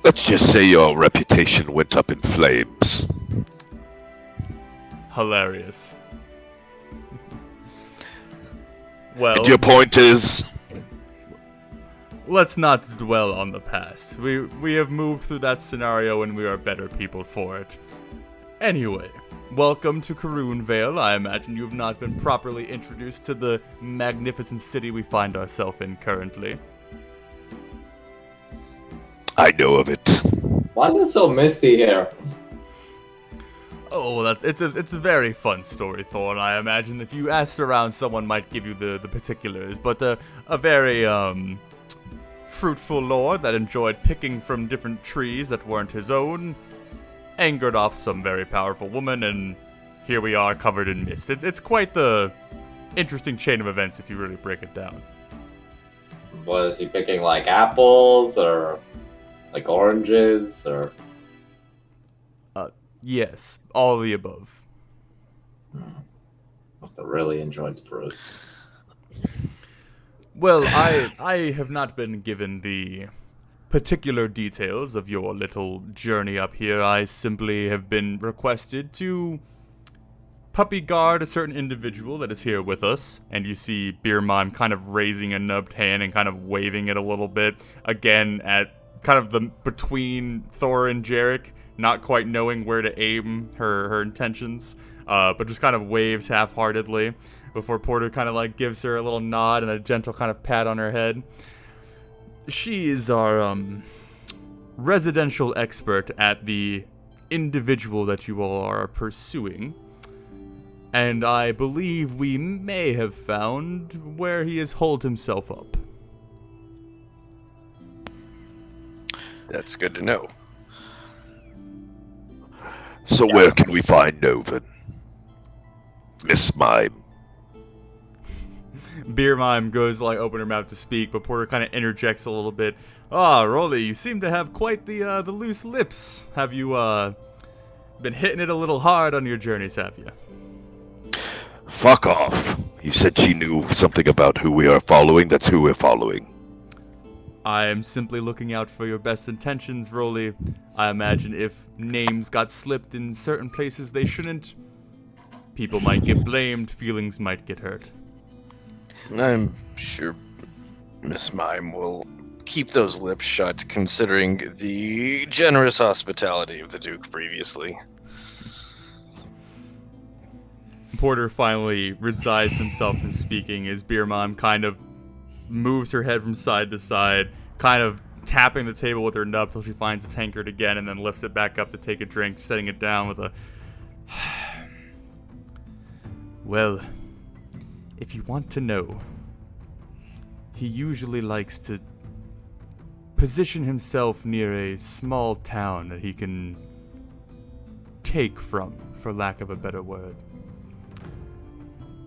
Let's just say your reputation went up in flames. Hilarious. Well, And your point is? let's not dwell on the past. We have moved through that scenario and we are better people for it. Anyway, welcome to Karoon Vale. I imagine you have not been properly introduced to the magnificent city we find ourselves in currently. I know of it. Why is it so misty here? Oh, it's a very fun story, Thorn. I imagine if you asked around, someone might give you the particulars. But a very fruitful lord that enjoyed picking from different trees that weren't his own, angered off some very powerful woman, and here we are covered in mist. It's quite the interesting chain of events if you really break it down. Was he picking like apples or like oranges or? Yes, all of the above. Must have really enjoyed fruits. Well, I have not been given the particular details of your little journey up here. I simply have been requested to puppy guard a certain individual that is here with us. And you see Beer Mime kind of raising a nubbed hand and kind of waving it a little bit. Again, at kind of the between Thor and Jarek, not quite knowing where to aim her intentions. But just kind of waves half-heartedly before Porter kind of like gives her a little nod and a gentle kind of pat on her head. She is our residential expert at the individual that you all are pursuing. And I believe we may have found where he has holed himself up. That's good to know. So where can we find Novan? Miss Mime. Beer Mime goes to like open her mouth to speak, but Porter kind of interjects a little bit. Ah, Rolly, you seem to have quite the loose lips. Have you been hitting it a little hard on your journeys, have you? Fuck off. You said she knew something about who we are following. That's who we're following. I am simply looking out for your best intentions, Rolly. I imagine if names got slipped in certain places they shouldn't, people might get blamed, feelings might get hurt. I'm sure Miss Mime will keep those lips shut, considering the generous hospitality of the Duke previously. Porter finally resides himself from speaking as Beer Mom kind of moves her head from side to side, kind of tapping the table with her nub till she finds the tankard again and then lifts it back up to take a drink, setting it down with a... Well, if you want to know, he usually likes to position himself near a small town that he can take from, for lack of a better word.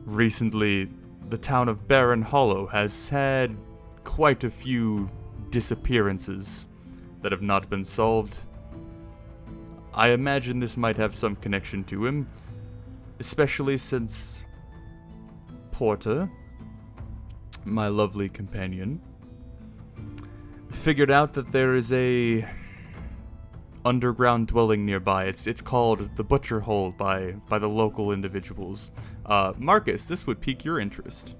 Recently, the town of Barren Hollow has had quite a few disappearances that have not been solved. I imagine this might have some connection to him, especially since Porter, my lovely companion, figured out that there is a underground dwelling nearby. It's called the Butcher Hole by the local individuals. Marcus, this would pique your interest.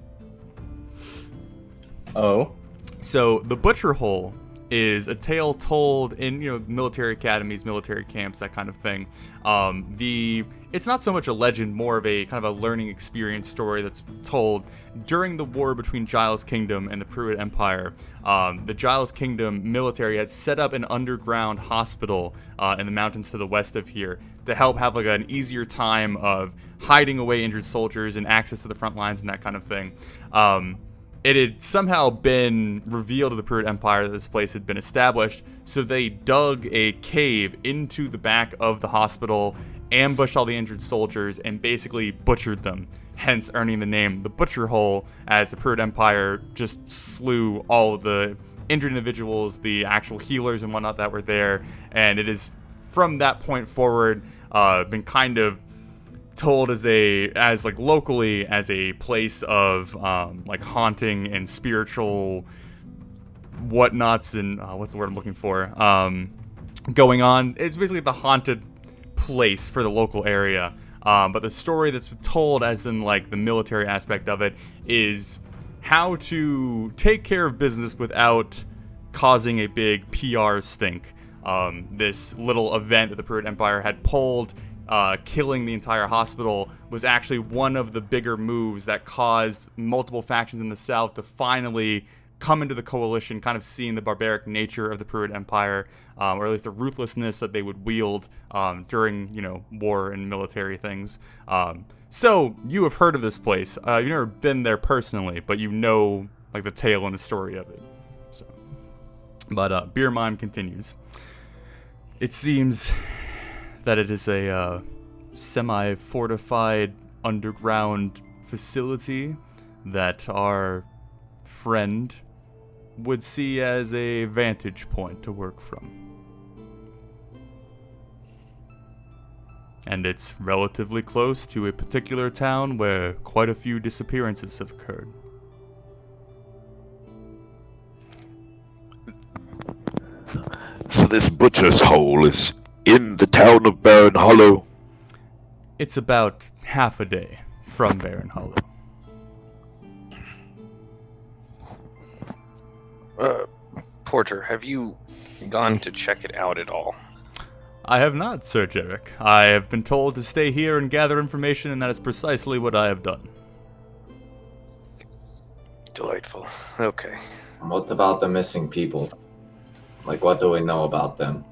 Oh? So the Butcher Hole is a tale told in military academies, military camps, that kind of thing. It's not so much a legend, more of a kind of a learning experience story that's told during the war between Giles Kingdom and the Pruitt Empire. The Giles Kingdom military had set up an underground hospital in the mountains to the west of here to help have like an easier time of hiding away injured soldiers and access to the front lines and that kind of thing. It had somehow been revealed to the Pruitt Empire that this place had been established, so they dug a cave into the back of the hospital, ambushed all the injured soldiers, and basically butchered them, hence earning the name the Butcher Hole, as the Pruitt Empire just slew all of the injured individuals, the actual healers and whatnot that were there, and it is from that point forward been kind of told as locally as a place of haunting and spiritual whatnots and what's the word I'm looking for going on. It's basically the haunted place for the local area, but the story that's told as in like the military aspect of it is how to take care of business without causing a big PR stink. This little event that the Pruitt Empire had pulled, killing the entire hospital, was actually one of the bigger moves that caused multiple factions in the south to finally come into the coalition, kind of seeing the barbaric nature of the Pruitt Empire, or at least the ruthlessness that they would wield during, war and military things. So you have heard of this place. You've never been there personally, but you know like the tale and the story of it. So, but Beer Mime continues. It seems that it is a semi-fortified underground facility that our friend would see as a vantage point to work from. And it's relatively close to a particular town where quite a few disappearances have occurred. So this butcher's hole is in the town of Barren Hollow? It's about half a day from Barren Hollow. Porter, have you gone to check it out at all? I have not, Sir Jarek. I have been told to stay here and gather information, and that is precisely what I have done. Delightful. Okay. What about the missing people? Like, what do we know about them?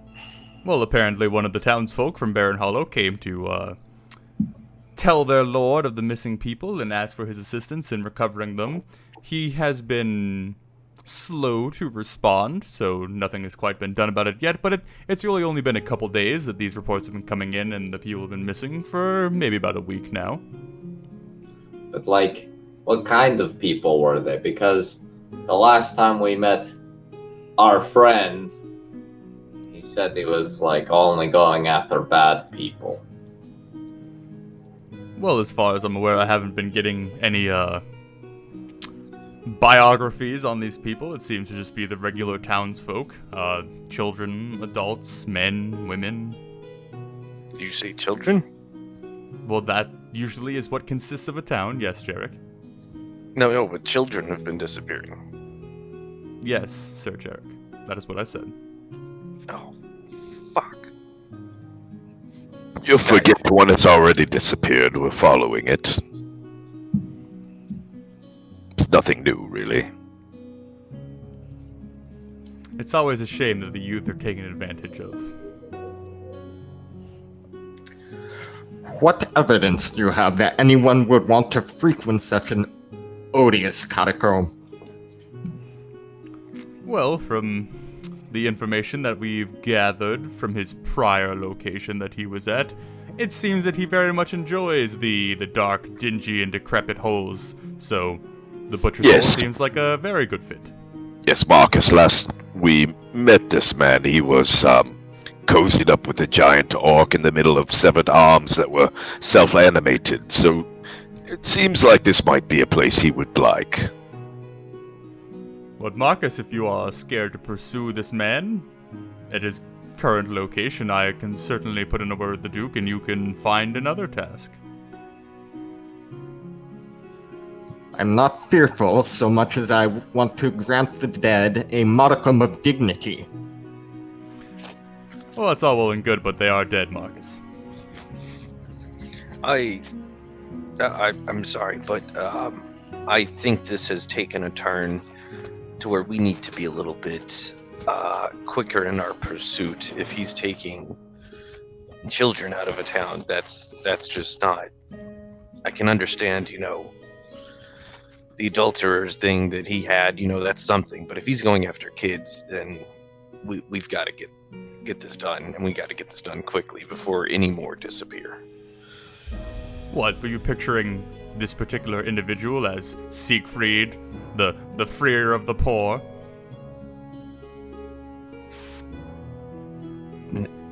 Well, apparently one of the townsfolk from Barren Hollow came to tell their lord of the missing people and ask for his assistance in recovering them. He has been slow to respond, so nothing has quite been done about it yet, but it's really only been a couple days that these reports have been coming in and the people have been missing for maybe about a week now. But, like, what kind of people were they? Because the last time we met our friend, he said he was, like, only going after bad people. Well, as far as I'm aware, I haven't been getting any biographies on these people. It seems to just be the regular townsfolk. Children, adults, men, women. Do you say children? Well, that usually is what consists of a town, yes, Jarek. No, but children have been disappearing. Yes, Sir Jarek. That is what I said. Oh, fuck. You'll forget one that's already disappeared. We're following it. It's nothing new, really. It's always a shame that the youth are taken advantage of. What evidence do you have that anyone would want to frequent such an odious catacomb? Well, from the information that we've gathered from his prior location that he was at, it seems that he very much enjoys the dark, dingy, and decrepit holes, so the Butcher's Hole seems like a very good fit. Yes, Marcus, last we met this man, he was cozied up with a giant orc in the middle of severed arms that were self-animated, so it seems like this might be a place he would like. But Marcus, if you are scared to pursue this man at his current location, I can certainly put in a word with the Duke and you can find another task. I'm not fearful so much as I want to grant the dead a modicum of dignity. Well, that's all well and good, but they are dead, Marcus. I'm sorry, but I think this has taken a turn to where we need to be a little bit quicker in our pursuit. If he's taking children out of a town, that's just not. I can understand, the adulterers thing that he had. That's something. But if he's going after kids, then we've got to get this done, and we got to get this done quickly before any more disappear. What, were you picturing this particular individual as Siegfried, the freer of the poor?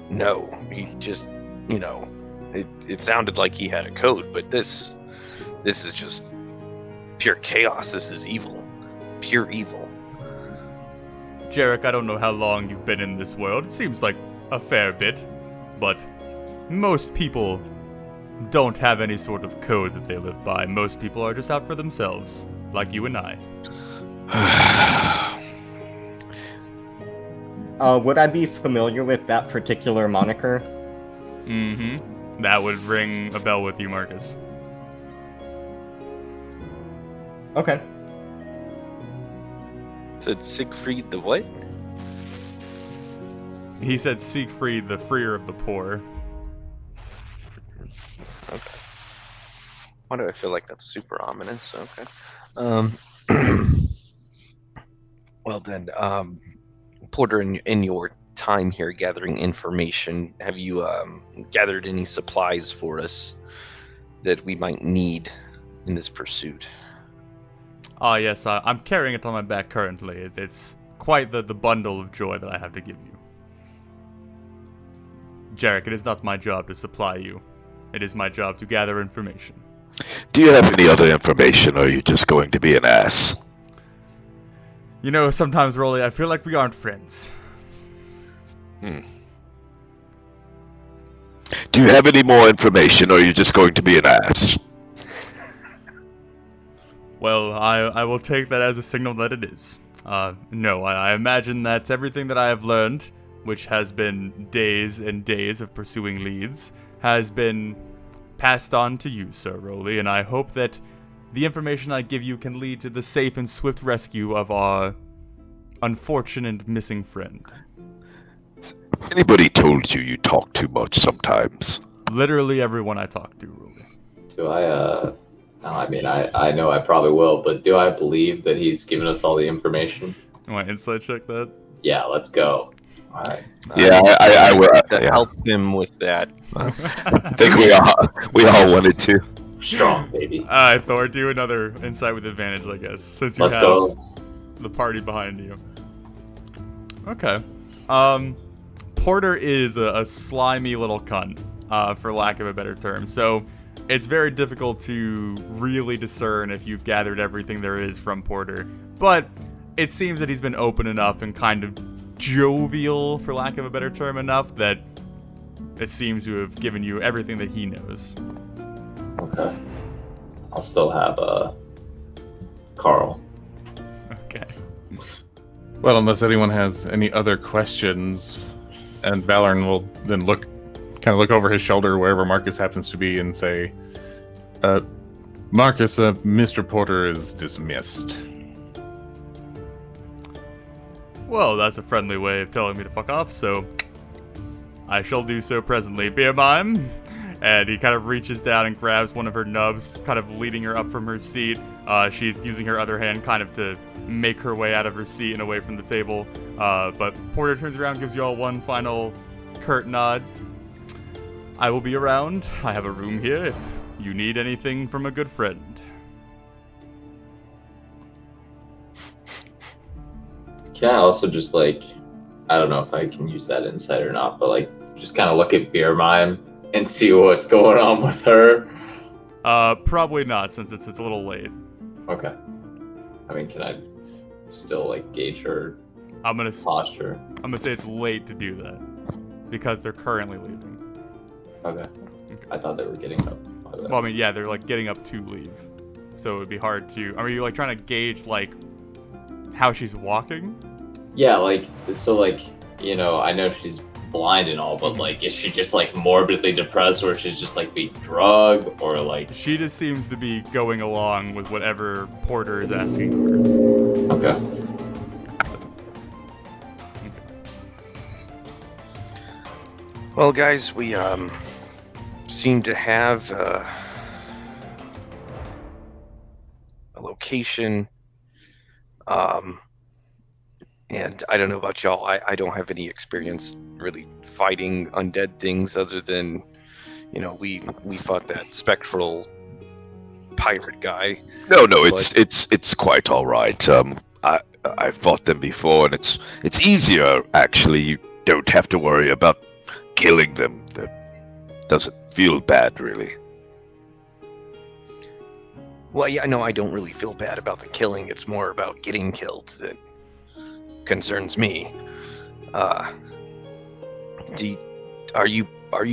No, he just, it sounded like he had a code, but this is just pure chaos. This is evil, pure evil. Jarek, I don't know how long you've been in this world. It seems like a fair bit, but most people don't have any sort of code that they live by. Most people are just out for themselves, like you and I. Would I be familiar with that particular moniker? Mm-hmm. That would ring a bell with you, Marcus. Okay. Said Siegfried the what? He said Siegfried, the freer of the poor. Okay. Why do I feel like that's super ominous? Okay. Well then, Porter, in your time here gathering information, have you gathered any supplies for us that we might need in this pursuit? Yes, I'm carrying it on my back currently. It's quite the bundle of joy that I have to give you. Jarek, it is not my job to supply you. It is my job to gather information. Do you have any other information, or are you just going to be an ass? Sometimes, Rolly, I feel like we aren't friends. Do you have any more information, or are you just going to be an ass? Well, I will take that as a signal that it is. No, I imagine that everything that I have learned, which has been days and days of pursuing leads, has been passed on to you, Sir Rolly, and I hope that the information I give you can lead to the safe and swift rescue of our unfortunate missing friend. Anybody told you you talk too much sometimes? Literally everyone I talk to, Rolly. Do I know I probably will, but do I believe that he's given us all the information? You want to insight check that? Yeah, let's go. All right. Yeah, I will. To help him with that. I think we all wanted to. Strong, baby. Alright, Thor, do another insight with advantage, I guess, since you Let's have go. the party behind you. Okay. Porter is a slimy little cunt, for lack of a better term. So, it's very difficult to really discern if you've gathered everything there is from Porter. But it seems that he's been open enough and kind of jovial, for lack of a better term, enough that it seems to have given you everything that he knows. Okay. I'll still have Carl. Okay. Well, unless anyone has any other questions, and Valoran will then look over his shoulder wherever Marcus happens to be and say, Marcus, Mr. Porter is dismissed. Well, that's a friendly way of telling me to fuck off, so I shall do so presently. Beer mime. And he kind of reaches down and grabs one of her nubs, kind of leading her up from her seat. She's using her other hand kind of to make her way out of her seat and away from the table. But Porter turns around, gives you all one final curt nod. I will be around. I have a room here if you need anything from a good friend. Can I also just I don't know if I can use that insight or not, but just kind of look at Beer Mime and see what's going on with her? Probably not, since it's a little late. Okay. I mean, can I still gauge her posture? I'm gonna say it's late to do that because they're currently leaving. Okay. I thought they were getting up. Well, I mean, yeah, they're getting up to leave, so it would be hard to. Are you trying to gauge how she's walking? Yeah, I know she's blind and all, but is she just morbidly depressed, or she's just being drugged, or She just seems to be going along with whatever Porter is asking her. Okay. Well, guys, we seem to have a location. And I don't know about y'all. I don't have any experience really fighting undead things other than, we fought that spectral pirate guy. No, it's quite all right. I fought them before, and it's easier actually. You don't have to worry about killing them. That doesn't feel bad, really. Well, yeah, no, I don't really feel bad about the killing. It's more about getting killed that concerns me. Are you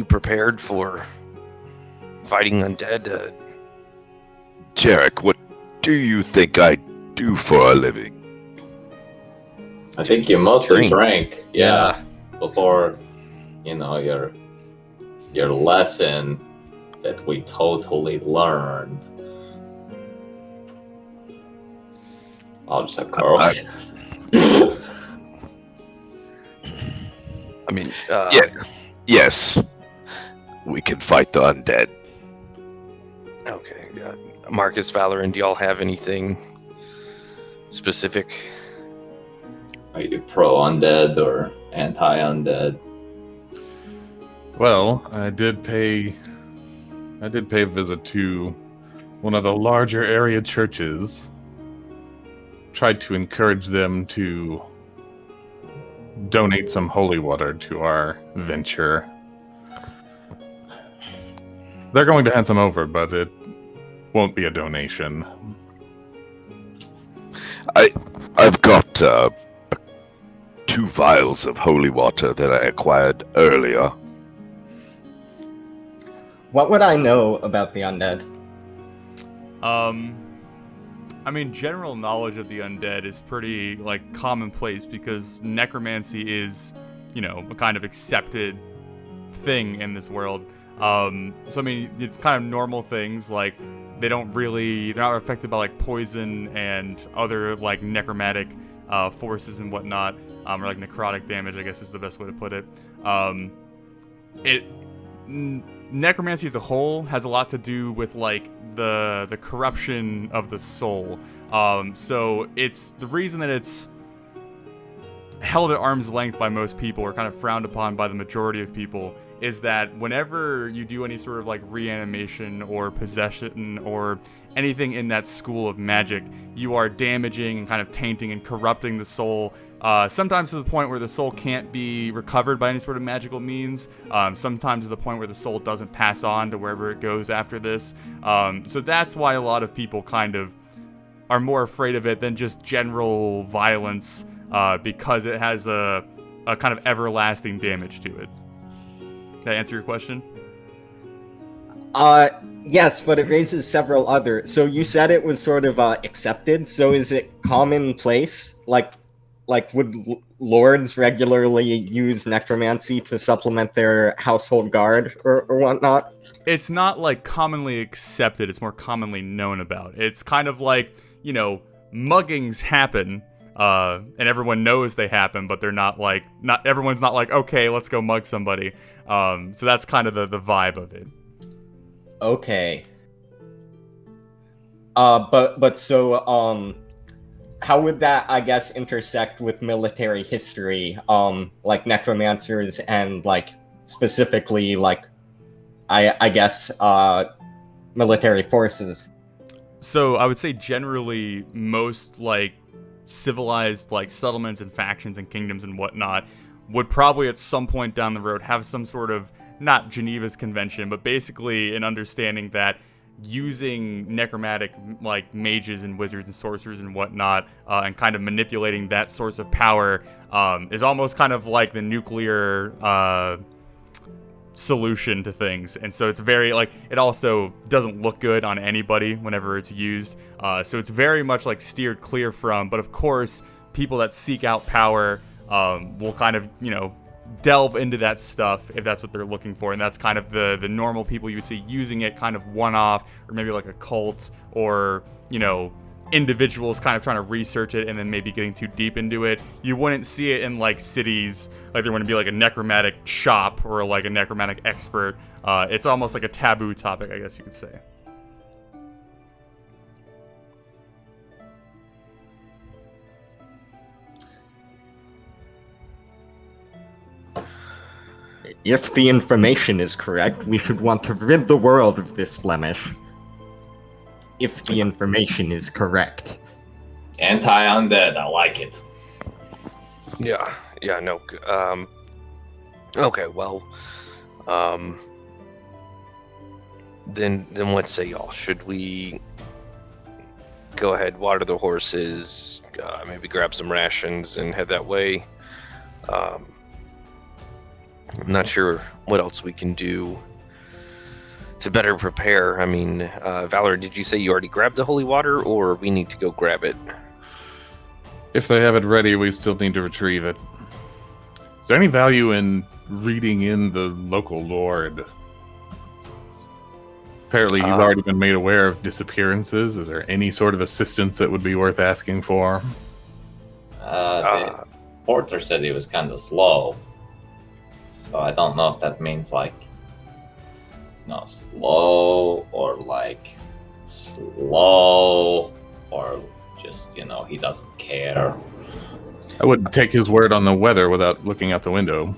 prepared for fighting undead? Jarek, what do you think I do for a living? I think you mostly drank. Yeah. Before, your lesson that we totally learned. I'll just have Carl. I mean, yes, we can fight the undead. Okay, Marcus, Valoran, do y'all have anything specific? Are you pro undead or anti undead? Well, I did pay a visit to one of the larger area churches. Tried to encourage them to donate some holy water to our venture. They're going to hand some over, but it won't be a donation. I've got 2 vials of holy water that I acquired earlier. What would I know about the undead? I mean, general knowledge of the undead is pretty, commonplace because necromancy is, a kind of accepted thing in this world. So, I mean, the kind of normal things, they're not affected by, poison and other, necromantic forces and whatnot, or, necrotic damage, I guess is the best way to put it. Necromancy as a whole has a lot to do with the corruption of the soul. So it's the reason that it's held at arm's length by most people, or kind of frowned upon by the majority of people, is that whenever you do any sort of reanimation or possession or anything in that school of magic, you are damaging and kind of tainting and corrupting the soul Sometimes to the point where the soul can't be recovered by any sort of magical means. Sometimes to the point where the soul doesn't pass on to wherever it goes after this. So that's why a lot of people kind of are more afraid of it than just general violence, because it has a kind of everlasting damage to it. Did that answer your question? Yes, but it raises several other. So you said it was sort of accepted. So is it commonplace? Like would lords regularly use necromancy to supplement their household guard or whatnot? It's not like commonly accepted. It's more commonly known about. It's kind of like, muggings happen, and everyone knows they happen, but they're not everyone's not like, okay, let's go mug somebody. So that's kind of the vibe of it. Okay. But so how would that, I guess, intersect with military history, like necromancers and like specifically like I guess military forces? So I would say generally most like civilized like settlements and factions and kingdoms and whatnot would probably at some point down the road have some sort of, not Geneva's Convention, but basically an understanding that using necromantic like mages and wizards and sorcerers and whatnot, and kind of manipulating that source of power is almost kind of like the nuclear solution to things. And so it's very like, it also doesn't look good on anybody whenever it's used, so it's very much like steered clear from. But of course people that seek out power will kind of delve into that stuff if that's what they're looking for, and that's kind of the normal people you would see using it kind of one-off, or maybe like a cult, or individuals kind of trying to research it and then maybe getting too deep into it. You wouldn't see it in like cities, like there wouldn't be like a necromantic shop or like a necromantic expert. It's almost like a taboo topic, I guess you could say. If the information is correct, we should want to rid the world of this blemish. If the information is correct. Anti-undead, I like it. Yeah, no. Okay, well, then what say y'all? Should we go ahead, water the horses, maybe grab some rations and head that way? I'm not sure what else we can do to better prepare. I mean, Valor, did you say you already grabbed the holy water, or we need to go grab it? If they have it ready, we still need to retrieve it. Is there any value in reading in the local lord? Apparently he's already been made aware of disappearances. Is there any sort of assistance that would be worth asking for? The porter said he was kind of slow. So I don't know if that means like, slow, or like slow, or just, he doesn't care. I wouldn't take his word on the weather without looking out the window.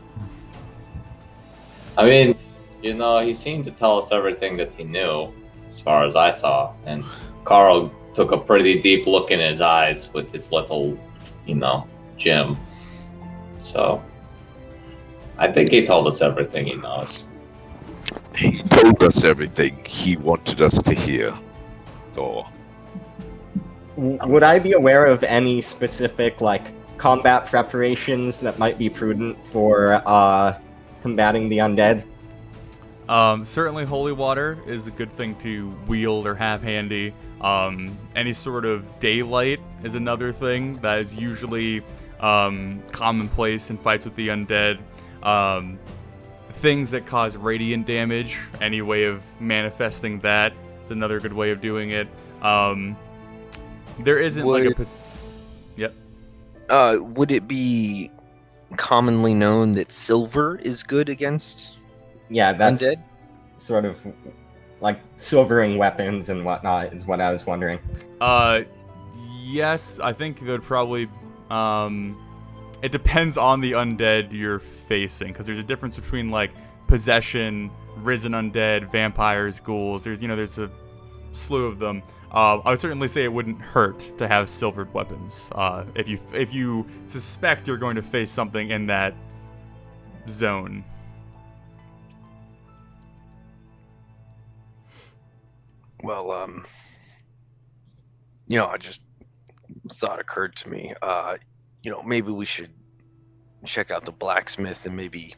I mean, he seemed to tell us everything that he knew, as far as I saw. And Carl took a pretty deep look in his eyes with his little, gem. So I think he told us everything he knows. He told us everything he wanted us to hear. So, would I be aware of any specific like combat preparations that might be prudent for combating the undead? Certainly holy water is a good thing to wield or have handy. Any sort of daylight is another thing that is usually commonplace in fights with the undead. Things that cause radiant damage, any way of manifesting that is another good way of doing it. There isn't Yep. Would it be commonly known that silver is good against Yeah, that's undead? Sort of like silvering weapons and whatnot is what I was wondering. Yes, I think it would probably it depends on the undead you're facing, because there's a difference between like possession, risen undead, vampires, ghouls. There's a slew of them. I would certainly say it wouldn't hurt to have silvered weapons. If you suspect you're going to face something in that zone. Well, I just thought occurred to me. Maybe we should check out the blacksmith and maybe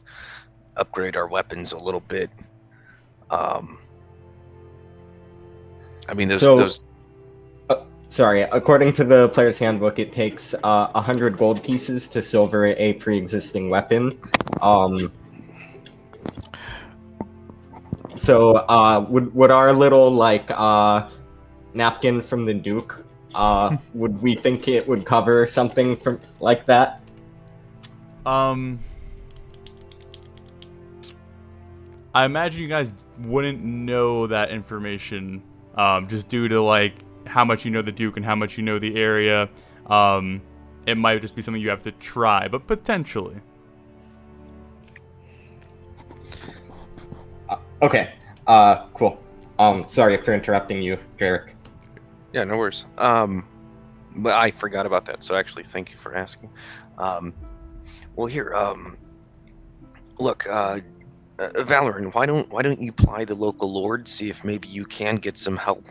upgrade our weapons a little bit. Those. Sorry, according to the player's handbook, it takes 100 gold pieces to silver a pre-existing weapon. Would our little napkin from the Duke, would we think it would cover something from like that? I imagine you guys wouldn't know that information, just due to how much you know the Duke and how much you know the area. It might just be something you have to try, but potentially. Okay. Cool. Sorry for interrupting you, Jarek. Yeah, no worries. But I forgot about that, so actually, thank you for asking. Well, here, look, Valorant, why don't you ply the local lord, see if maybe you can get some help?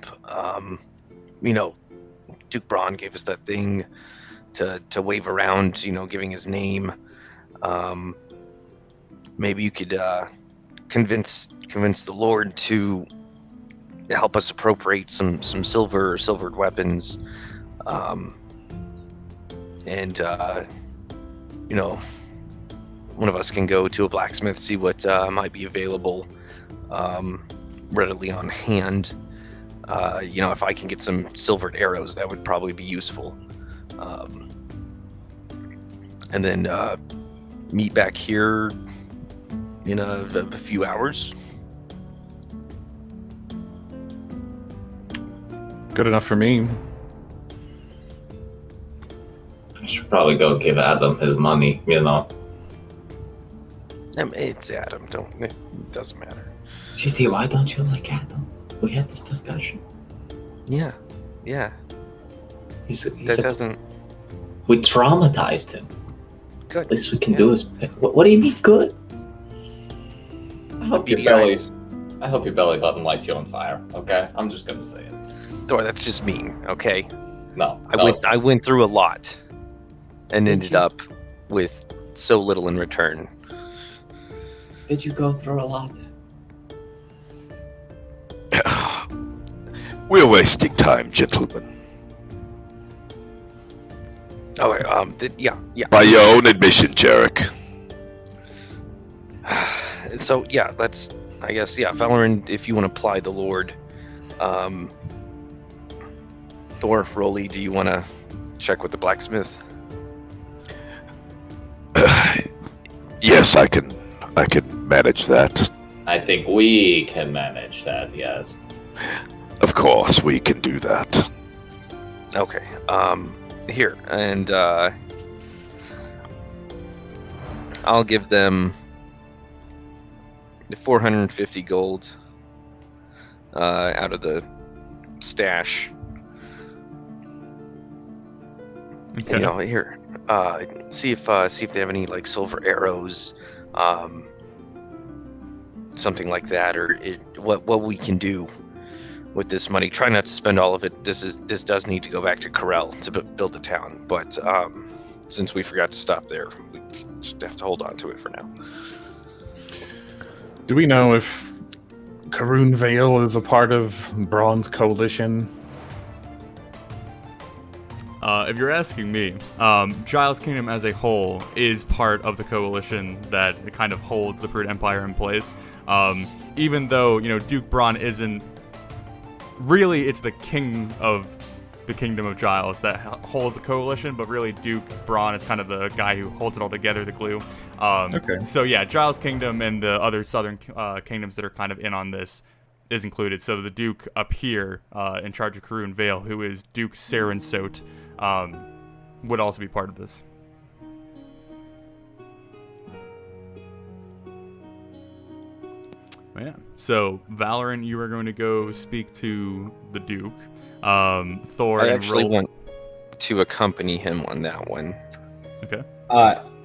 Duke Braun gave us that thing to wave around, giving his name. Maybe you could convince the Lord to help us appropriate some silvered weapons, and one of us can go to a blacksmith, see what might be available readily on hand. If I can get some silvered arrows, that would probably be useful. And then meet back here in a few hours. Good enough for me. I should probably go give Adam his money, It's Adam. It doesn't matter. GT, why don't you like Adam? We had this discussion. Yeah. He's doesn't. We traumatized him. Good. At least we can do is. What do you mean good? I hope your belly button lights you on fire. Okay, I'm just gonna say it. Thor, that's just me. Okay. No, I went through a lot, and ended up with so little in return. Did you go through a lot? We're wasting time, gentlemen. Yeah. By your own admission, Jarek. So yeah, let's. I guess Valorant, if you want to ply the Lord. Thor, Rolly, do you want to check with the blacksmith? Yes, I can manage that. I think we can manage that. Yes. Of course, we can do that. Okay. Here, and I'll give them the 450 gold out of the stash. Okay. Here, see if they have any silver arrows, something like that, or what we can do with this money. Try not to spend all of it. This does need to go back to Corel to build the town, but since we forgot to stop there, we just have to hold on to it for now. Do we know if Karoon Vale is a part of Braun's coalition? If you're asking me, Giles Kingdom as a whole is part of the coalition that kind of holds the Prude Empire in place. Even though, Duke Braun isn't really, it's the king of the Kingdom of Giles that holds the coalition, but really Duke Braun is kind of the guy who holds it all together, the glue. Okay. So yeah, Giles Kingdom and the other southern kingdoms that are kind of in on this is included. So the Duke up here in charge of Karoon Vale, who is Duke Sarensot, would also be part of this. Yeah. So, Valorant, you are going to go speak to the Duke. Thor I and actually Roll. want to accompany him on that one. Okay.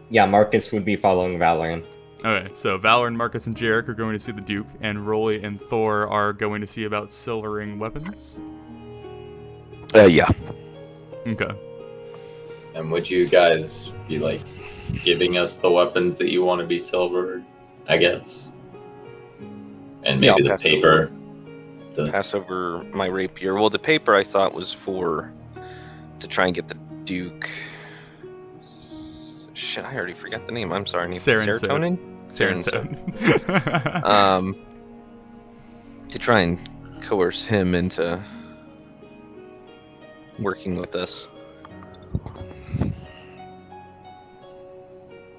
Yeah, Marcus would be following Valorant. Okay, so Valorant, Marcus, and Jarek are going to see the Duke, and Rolly and Thor are going to see about silvering weapons. Yeah. Okay. And would you guys be like giving us the weapons that you want to be silvered, I guess? And Yeah, maybe I'll the paper. Pass over my rapier. Well, the paper I thought was to try and get the Duke. Shit, I already forgot the name. I'm sorry. Serotonin? Serotonin. To try and coerce him into working with us.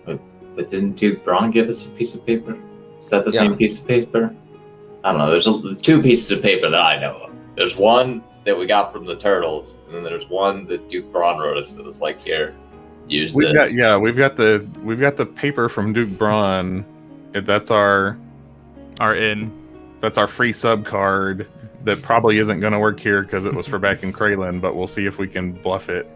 But didn't Duke Braun give us a piece of paper? Is that the Yeah. same piece of paper? I don't know. There's two pieces of paper that I know of. There's one that we got from the Turtles, and then there's one that Duke Braun wrote us that was like, here, use We've this. got the paper from Duke Braun. That's our free sub card that probably isn't going to work here because it was for back in Kraylin, but we'll see if we can bluff it.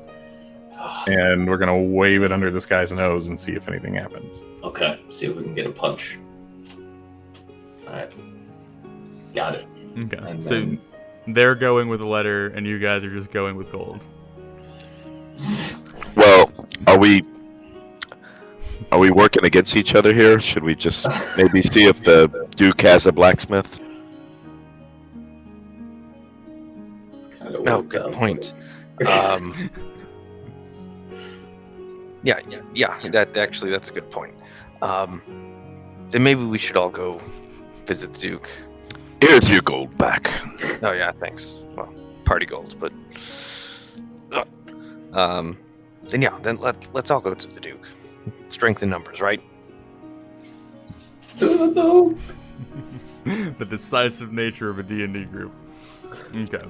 And we're going to wave it under this guy's nose and see if anything happens. Okay, see if we can get a punch. Alright. Got it. Okay. And So then- they're going with a letter, and you guys are just going with gold. Well, are we working against each other here? Should we just maybe see if the Duke has a blacksmith? That's kind of what No, it good sounds point. like. Yeah. That's a good point. Then maybe we should all go visit the Duke. Here's your gold back. Oh yeah, thanks. Well, party gold, but then let's all go to the Duke. Strength in numbers, right? To the Duke! The decisive nature of a D&D group. Okay.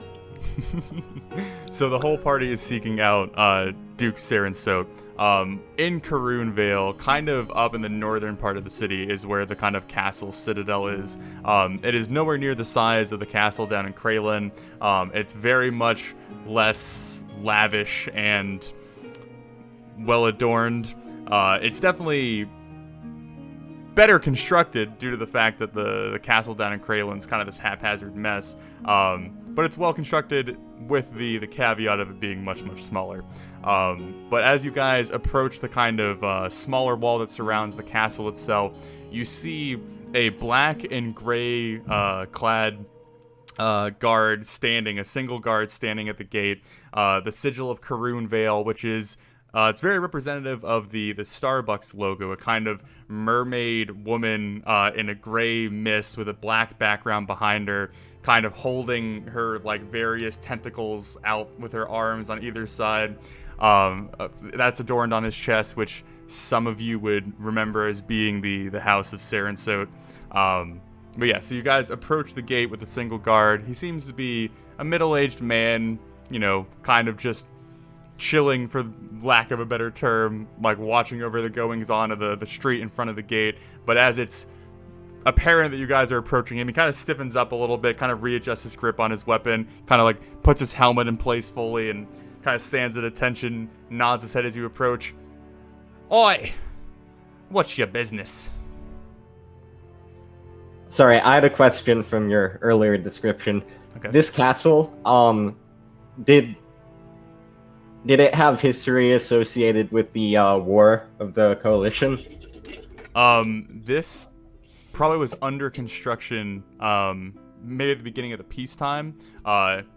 So the whole party is seeking out Duke Serensote. In Karoon Vale, kind of up in the northern part of the city, is where the kind of castle citadel is. It is nowhere near the size of the castle down in Kraylin. It's very much less lavish and well adorned. It's definitely better constructed due to the fact that the castle down in Kraylin's kind of this haphazard mess. But it's well constructed with the caveat of it being much, much smaller. But as you guys approach the kind of smaller wall that surrounds the castle itself, you see a black and gray clad guard standing, a single guard standing at the gate. The Sigil of Karoon Vale, which is it's very representative of the Starbucks logo, a kind of mermaid woman in a gray mist with a black background behind her, kind of holding her like various tentacles out with her arms on either side. That's adorned on his chest, which some of you would remember as being the House of Serensote. But yeah, so you guys approach the gate with a single guard. He seems to be a middle-aged man, kind of just chilling, for lack of a better term, like watching over the goings-on of the street in front of the gate. But as it's apparent that you guys are approaching him, he kind of stiffens up a little bit, kind of readjusts his grip on his weapon, kind of like puts his helmet in place fully, and kind of stands at attention, nods his head as you approach. Oi! What's your business? Sorry, I had a question from your earlier description. Okay. This castle, did it have history associated with the War of the Coalition? This probably was under construction, maybe at the beginning of the peacetime.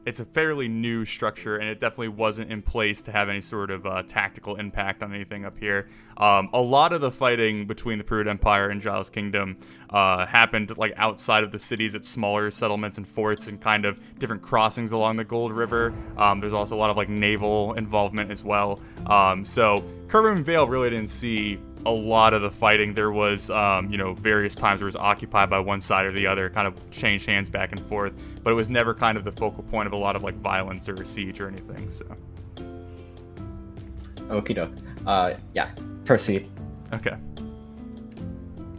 It's a fairly new structure, and it definitely wasn't in place to have any sort of tactical impact on anything up here. A lot of the fighting between the Prude Empire and Giles Kingdom happened like outside of the cities at smaller settlements and forts and kind of different crossings along the Gold River. There's also a lot of like naval involvement as well. So Karoon Vale really didn't see a lot of the fighting. There was, various times where it was occupied by one side or the other, kind of changed hands back and forth, but it was never kind of the focal point of a lot of like violence or siege or anything. So, Okie doke. Yeah, proceed. okay.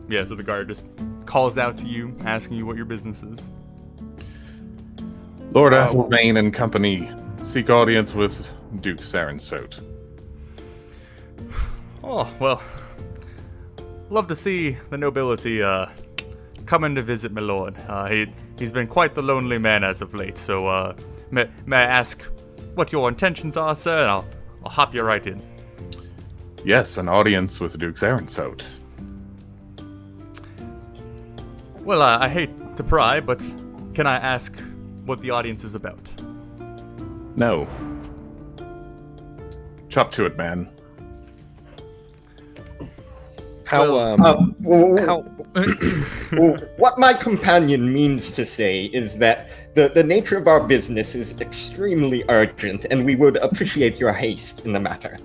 Yeah, so the guard just calls out to you, asking you what your business is. Lord Athelbane and company seek audience with Duke Sarensot. Oh, well, love to see the nobility coming to visit my lord. He's been quite the lonely man as of late, so may I ask what your intentions are, sir, and I'll hop you right in. Yes, an audience with Duke Sarensot. Well, I hate to pry, but can I ask what the audience is about? No. Chop to it, man. How What my companion means to say is that the nature of our business is extremely urgent, and we would appreciate your haste in the matter.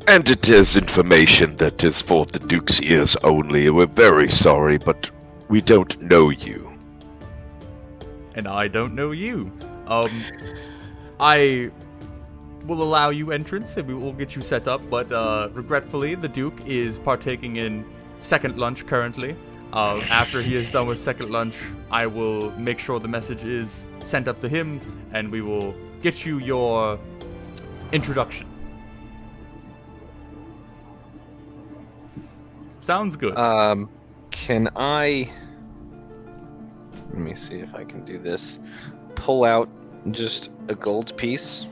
And it is information that is for the Duke's ears only. We're very sorry, but we don't know you. And I don't know you. I will allow you entrance and we will get you set up, but regretfully, the Duke is partaking in second lunch currently. After he is done with second lunch, I will make sure the message is sent up to him, and we will get you your introduction. Sounds good. Can I... Let me see if I can do this. Pull out just a gold piece.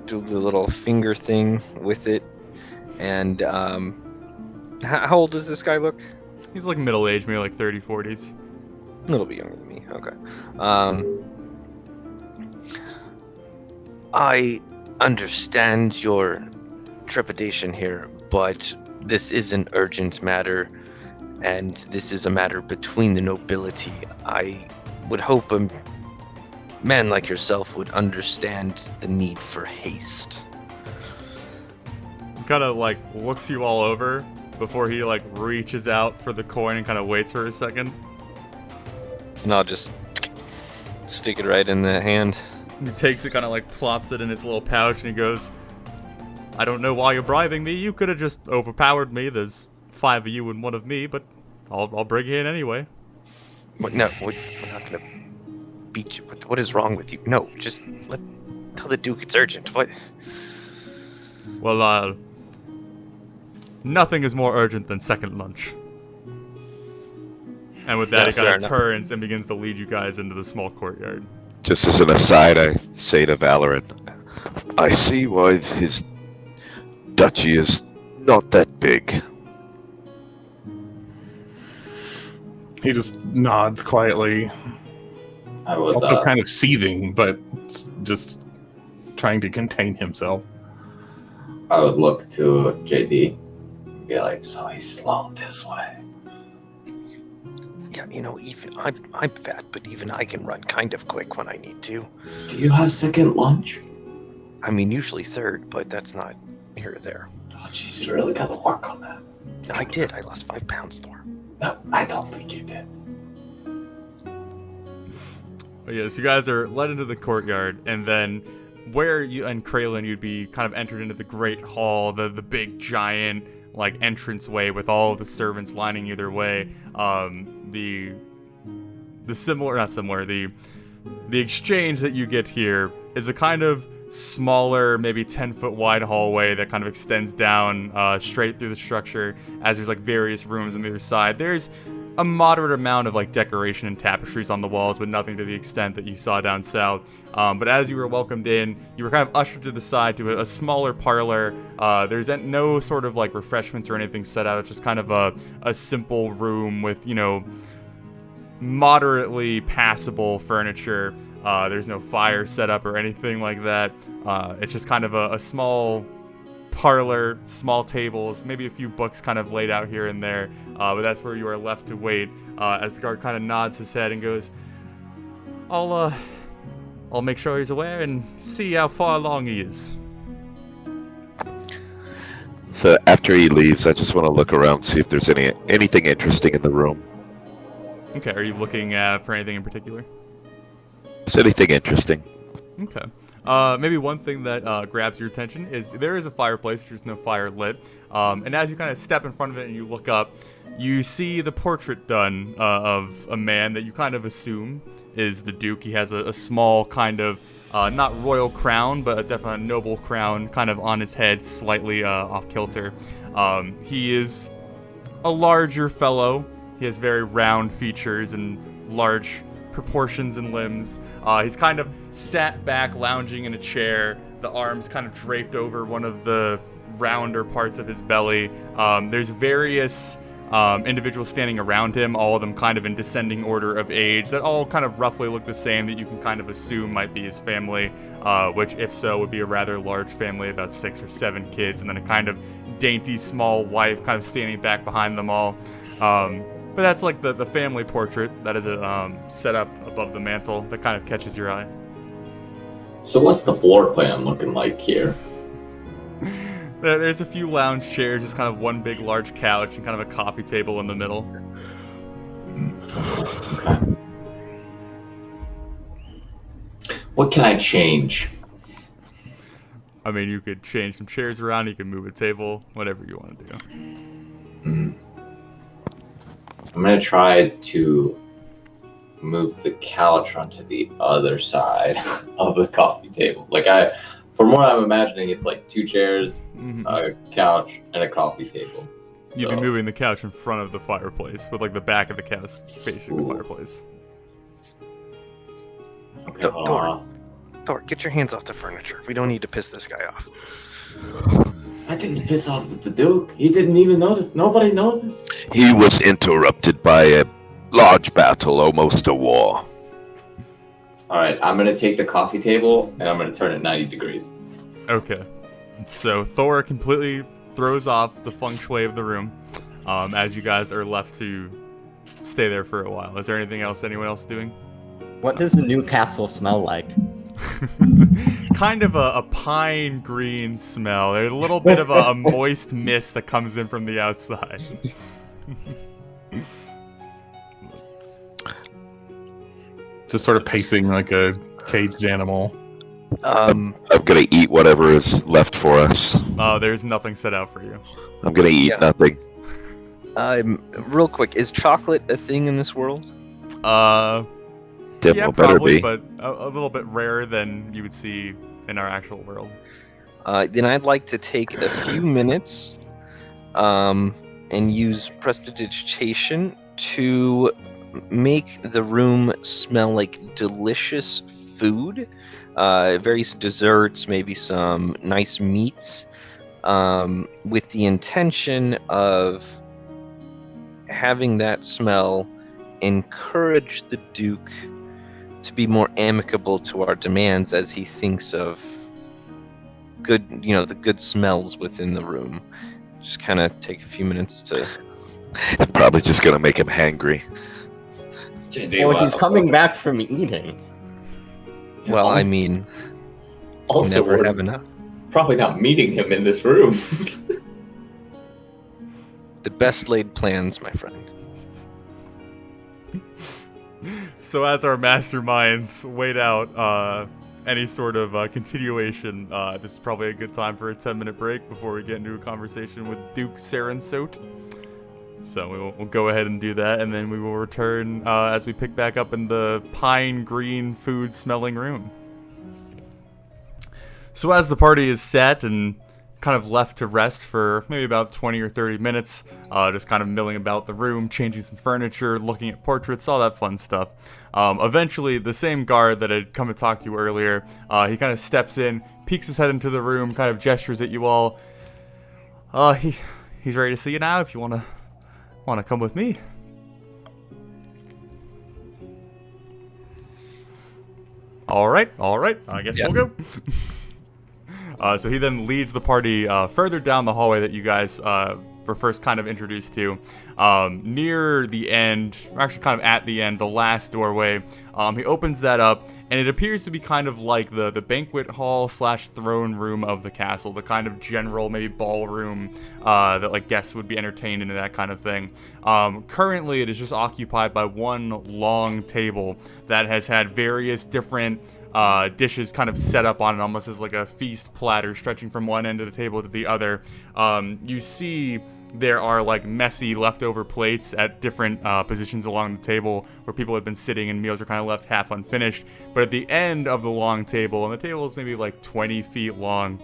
Do the little finger thing with it. And, how old does this guy look? He's like middle-aged, maybe like 30s, 40s. A little bit younger than me. Okay. I understand your trepidation here, but this is an urgent matter, and this is a matter between the nobility. I would hope a man like yourself would understand the need for haste. He kind of like looks you all over before he like reaches out for the coin and kind of waits for a second. And I'll just stick it right in the hand. He takes it, kind of like plops it in his little pouch, and he goes, I don't know why you're bribing me. You could have just overpowered me. There's 5 of you and 1 of me, but I'll bring you in anyway. What, no, we're not gonna beat you. What is wrong with you? No, just tell the Duke it's urgent. What? Well, nothing is more urgent than second lunch. And with that, he kind of turns and begins to lead you guys into the small courtyard. Just as an aside, I say to Valorant, I see why his duchy is not that big. He just nods quietly. I would, Also kind of seething, but just trying to contain himself. I would look to JD and be like, so he's slow this way. Yeah, you know, even I'm fat, but even I can run kind of quick when I need to. Do you have second lunch? I mean, usually third, but that's not here or there. Oh, jeez, you really gotta work on that. I did. I lost 5 pounds, Thor. No, I don't think you did. But yes, you guys are led into the courtyard, and then where you and Kraylin, you'd be kind of entered into the great hall, the big giant like entranceway with all of the servants lining either way. The exchange that you get here is a kind of smaller, maybe 10-foot wide hallway that kind of extends down straight through the structure, as there's like various rooms on the other side. There's a moderate amount of like decoration and tapestries on the walls, but nothing to the extent that you saw down south. But as you were welcomed in, you were kind of ushered to the side to a smaller parlor. There's no sort of like refreshments or anything set out. It's just kind of a simple room with, you know, moderately passable furniture. There's no fire set up or anything like that. It's just kind of a small parlor, small tables, maybe a few books kind of laid out here and there. But that's where you are left to wait. As the guard kind of nods his head and goes, I'll make sure he's aware and see how far along he is. So after he leaves, I just want to look around, see if there's anything interesting in the room. Okay, are you looking for anything in particular? Is anything interesting? Okay. Maybe one thing that grabs your attention is there is a fireplace. There's no fire lit. And as you kind of step in front of it and you look up, you see the portrait done of a man that you kind of assume is the Duke. He has a small kind of, not royal crown, but definitely a noble crown kind of on his head, slightly off kilter. He is a larger fellow. He has very round features and large proportions and limbs. He's kind of sat back, lounging in a chair, the arms kind of draped over one of the rounder parts of his belly. There's various individuals standing around him, all of them kind of in descending order of age, that all kind of roughly look the same, that you can kind of assume might be his family, which if so would be a rather large family, about 6 or 7 kids, and then a kind of dainty small wife kind of standing back behind them all. But that's like the family portrait that is set up above the mantle that kind of catches your eye. So what's the floor plan looking like here? There's a few lounge chairs, just kind of one big large couch and kind of a coffee table in the middle. Okay. What can I change? I mean, you could change some chairs around, you can move a table, whatever you want to do. I'm gonna try to move the couch onto the other side of the coffee table. From what I'm imagining, it's like 2 chairs, a couch, and a coffee table. You'd be moving the couch in front of the fireplace, with like the back of the couch facing the fireplace. Okay, hold on. Thor, get your hands off the furniture. We don't need to piss this guy off. I didn't piss off the Duke. He didn't even notice. Nobody noticed. He was interrupted by a large battle, almost a war. Alright, I'm gonna take the coffee table and I'm gonna turn it 90 degrees. Okay. So Thor completely throws off the feng shui of the room, as you guys are left to stay there for a while. Is there anything else anyone else is doing? What does the new castle smell like? Kind of a pine green smell. There's a little bit of a moist mist that comes in from the outside. Just sort of pacing like a caged animal. I'm gonna eat whatever is left for us. There's nothing set out for you. I'm gonna eat nothing. Real quick, is chocolate a thing in this world? Demo Yeah, better probably, be. but a little bit rarer than you would see in our actual world. Then I'd like to take a few minutes and use prestidigitation to make the room smell like delicious food. Various desserts, maybe some nice meats, with the intention of having that smell encourage the Duke to be more amicable to our demands as he thinks of the good smells within the room. Just kind of take a few minutes to... It's probably just gonna make him hangry. Well, he's coming back from eating. Well, I mean, also, never we're have enough. probably not meeting him in this room. The best laid plans, my friend. So as our masterminds wait out any sort of continuation, this is probably a good time for a 10-minute break before we get into a conversation with Duke Sarensote. So we'll go ahead and do that, and then we will return as we pick back up in the pine green food smelling room. So as the party is set and kind of left to rest for maybe about 20 or 30 minutes, just kind of milling about the room, changing some furniture, looking at portraits, all that fun stuff. Eventually, the same guard that had come to talk to you earlier, he kind of steps in, peeks his head into the room, kind of gestures at you all. He's ready to see you now if you want to come with me. All right. I guess we'll go. So he then leads the party further down the hallway that you guys were first kind of introduced to. Near the end, or actually kind of at the end, the last doorway, he opens that up, and it appears to be kind of like the banquet hall / throne room of the castle, the kind of general maybe ballroom that like guests would be entertained in, that kind of thing. Currently, it is just occupied by one long table that has had various different dishes kind of set up on it almost as like a feast platter stretching from one end of the table to the other. You see there are like messy leftover plates at different positions along the table where people have been sitting and meals are kind of left half unfinished. But at the end of the long table, and the table is maybe like 20 feet long,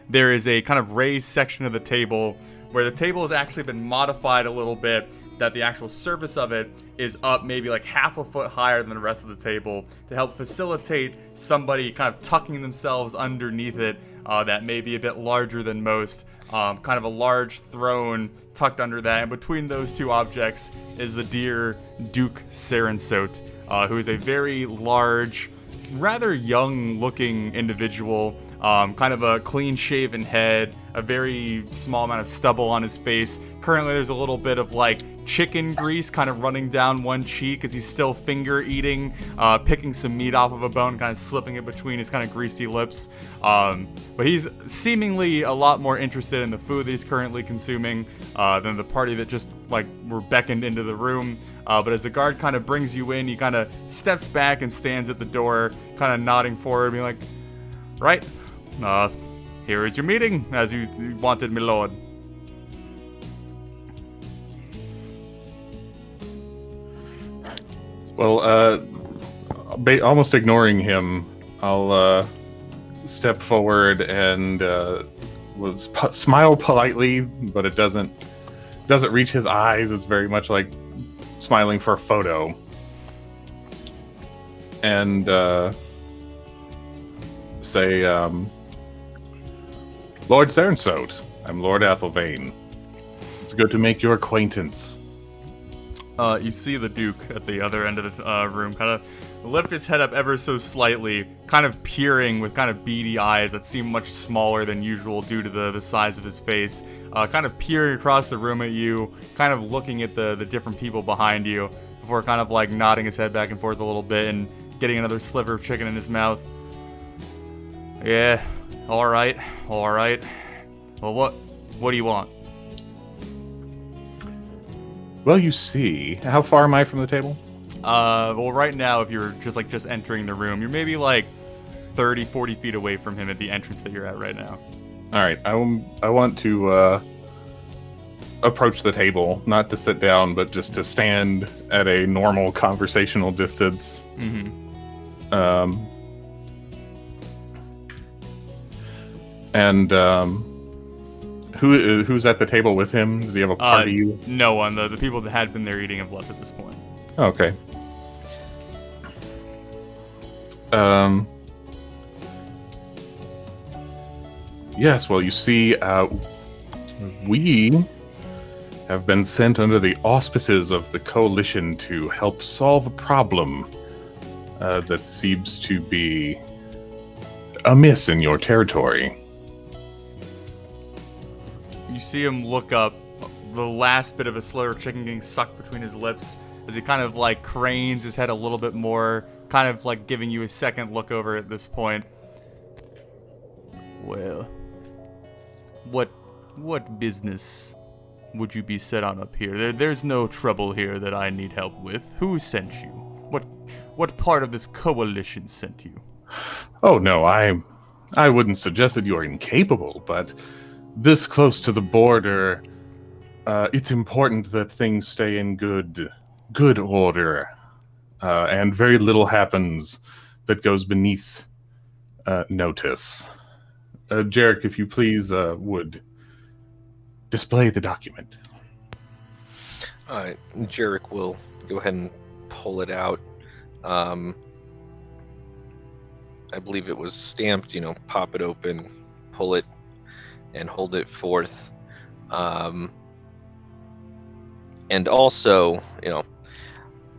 there is a kind of raised section of the table where the table has actually been modified a little bit, that the actual surface of it is up maybe like half a foot higher than the rest of the table to help facilitate somebody kind of tucking themselves underneath it that may be a bit larger than most. Kind of a large throne tucked under that, and between those two objects is the dear Duke Sarensot, who is a very large, rather young-looking individual, kind of a clean-shaven head, a very small amount of stubble on his face. Currently, there's a little bit of like chicken grease kind of running down one cheek as he's still finger eating, picking some meat off of a bone, kind of slipping it between his kind of greasy lips. But he's seemingly a lot more interested in the food that he's currently consuming than the party that just like were beckoned into the room. But as the guard kind of brings you in, he kind of steps back and stands at the door, kind of nodding forward, being like, "Right, here is your meeting, as you wanted, my lord." Well, almost ignoring him, I'll step forward and smile politely, but it doesn't reach his eyes. It's very much like smiling for a photo. And say, Lord Sarensot, I'm Lord Athelvane. It's good to make your acquaintance. You see the Duke at the other end of the room kind of lift his head up ever so slightly, kind of peering with kind of beady eyes that seem much smaller than usual due to the size of his face, kind of peering across the room at you, kind of looking at the different people behind you, before kind of like nodding his head back and forth a little bit and getting another sliver of chicken in his mouth. "Yeah, all right. Well, what do you want?" Well, you see, how far am I from the table? Well, right now, if you're just entering the room, you're maybe like 30, 40 feet away from him at the entrance that you're at right now. All right, I want to approach the table, not to sit down, but just to stand at a normal conversational distance. Who's at the table with him? Does he have a party? No one. The people that had been there eating have left at this point. Okay. Yes, well, you see, we have been sent under the auspices of the Coalition to help solve a problem that seems to be amiss in your territory. You see him look up, the last bit of a sliver of chicken getting sucked between his lips as he kind of like cranes his head a little bit more, kind of like giving you a second look over at this point. "Well, what business would you be set on up here? There's no trouble here that I need help with. Who sent you? What part of this coalition sent you?" Oh no, I wouldn't suggest that you are incapable, but this close to the border, it's important that things stay in good order, and very little happens that goes beneath notice. Jarek, if you please, would display the document. Jarek will go ahead and pull it out. I believe it was stamped, pop it open, pull it, and hold it forth. And also,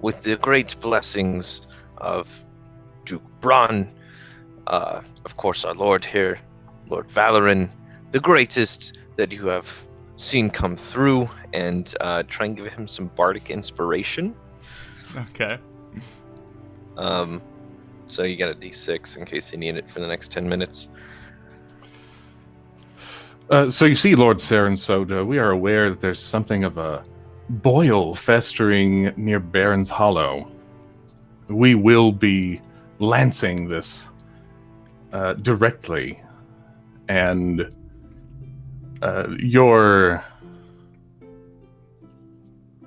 with the great blessings of Duke Bronn, of course our lord here, Lord Valoran, the greatest that you have seen come through, and try and give him some bardic inspiration. Okay. So you got a d6 in case you need it for the next 10 minutes. So you see, Lord Sarensot, we are aware that there's something of a boil festering near Baron's Hollow. We will be lancing this directly, and your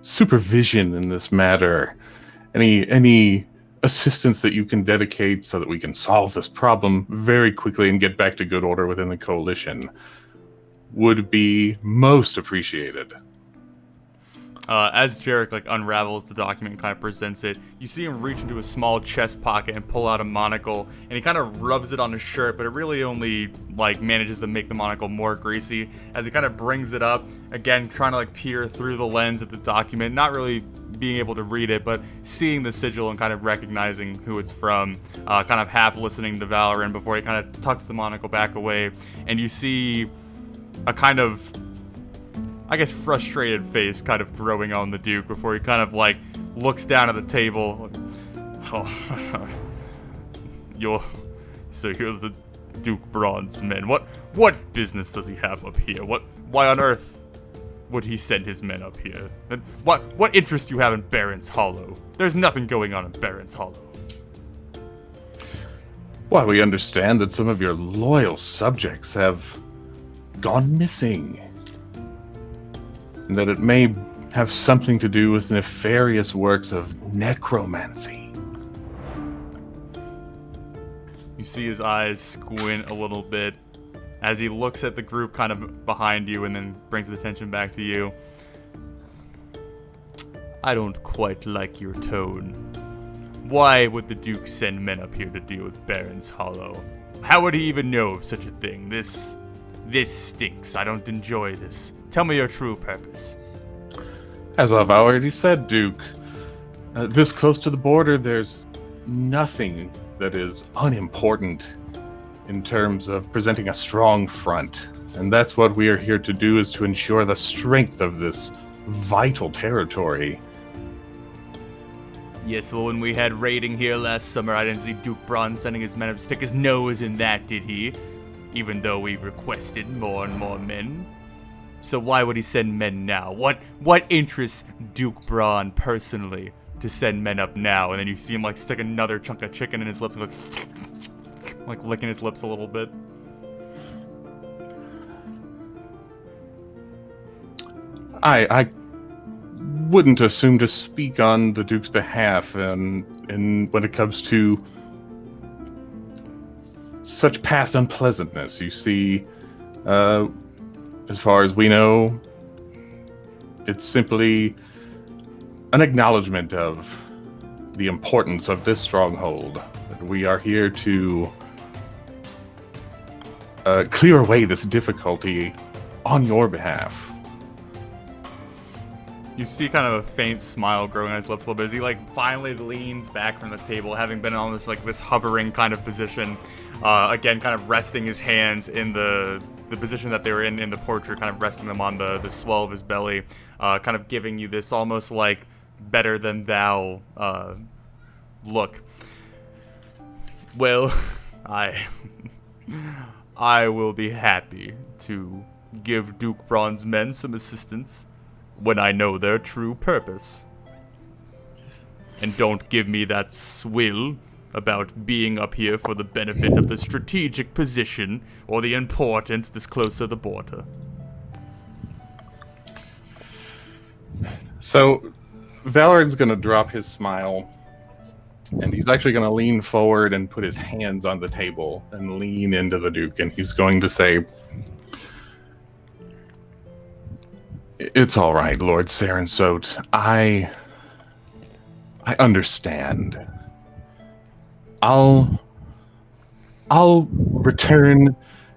supervision in this matter, any assistance that you can dedicate so that we can solve this problem very quickly and get back to good order within the coalition would be most appreciated. As Jarek unravels the document and kind of presents it, you see him reach into a small chest pocket and pull out a monocle, and he kind of rubs it on his shirt, but it really only manages to make the monocle more greasy. As he kind of brings it up, again trying to peer through the lens of the document, not really being able to read it, but seeing the sigil and kind of recognizing who it's from, kind of half listening to Valoran before he kind of tucks the monocle back away, and you see a kind of, I guess, frustrated face kind of growing on the Duke before he kind of looks down at the table. Oh, you're the Duke Braun's men. What business does he have up here? Why on earth would he send his men up here? And what interest you have in Baron's Hollow? There's nothing going on in Baron's Hollow. Well, we understand that some of your loyal subjects have gone missing, and that it may have something to do with nefarious works of necromancy. You see his eyes squint a little bit as he looks at the group kind of behind you and then brings his attention back to you. I don't quite like your tone. Why would the Duke send men up here to deal with Baron's Hollow? How would he even know of such a thing? This stinks. I don't enjoy this. Tell me your true purpose. As I've already said, Duke, this close to the border, there's nothing that is unimportant in terms of presenting a strong front. And that's what we are here to do, is to ensure the strength of this vital territory. Yes, well, when we had raiding here last summer, I didn't see Duke Braun sending his men up to stick his nose in that, did he? Even though we requested more and more men. So why would he send men now? What interests Duke Braun personally to send men up now? And then you see him stick another chunk of chicken in his lips and licking his lips a little bit. I wouldn't assume to speak on the Duke's behalf, and when it comes to such past unpleasantness. You see, as far as we know, it's simply an acknowledgement of the importance of this stronghold. That we are here to clear away this difficulty on your behalf. You see kind of a faint smile growing on his lips a little bit as he finally leans back from the table, having been on this this hovering kind of position. Again, kind of resting his hands in the position that they were in the portrait, kind of resting them on the swell of his belly, kind of giving you this almost better than thou look. Well, I will be happy to give Duke Braun's men some assistance when I know their true purpose. And don't give me that swill about being up here for the benefit of the strategic position or the importance this close to the border. So, Valoran's going to drop his smile, and he's actually going to lean forward and put his hands on the table and lean into the Duke, and he's going to say, "It's all right, Lord Sarensot. I understand. I'll return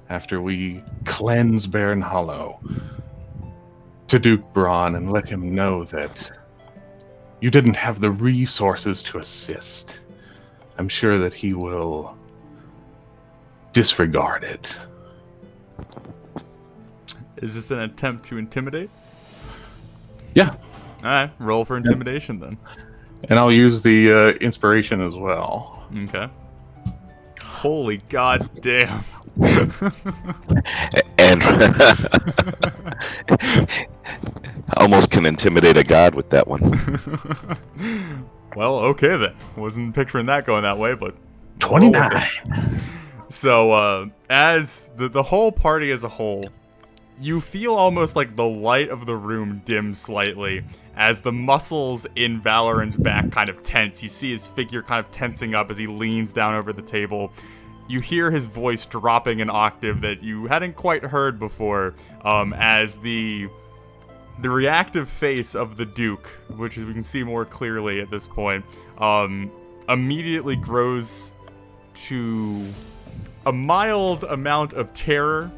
after we cleanse Baron Hollow to Duke Braun and let him know that you didn't have the resources to assist. I'm sure that he will disregard it." Is this an attempt to intimidate? Yeah. Alright, roll for intimidation then. And I'll use the inspiration as well. Okay. Holy goddamn. And almost can intimidate a god with that one. Well, okay then. Wasn't picturing that going that way, but 29. So, as the whole party as a whole, you feel almost like the light of the room dim slightly as the muscles in Valoran's back kind of tense. You see his figure kind of tensing up as he leans down over the table. You hear his voice dropping an octave that you hadn't quite heard before, as the reactive face of the Duke, which we can see more clearly at this point, immediately grows to a mild amount of terror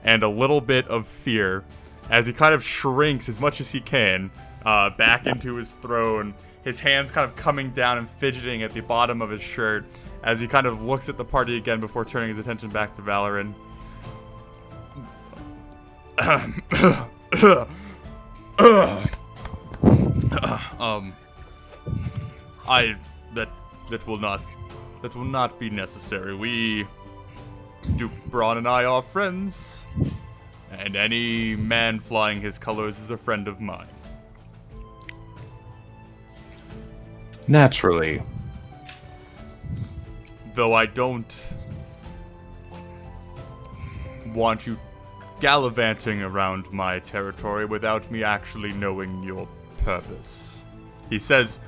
and a little bit of fear as he kind of shrinks as much as he can back into his throne, his hands kind of coming down and fidgeting at the bottom of his shirt as he kind of looks at the party again before turning his attention back to Valoran. That will not be necessary. Duke Braun and I are friends, and any man flying his colors is a friend of mine. Naturally. Though I don't want you gallivanting around my territory without me actually knowing your purpose. He says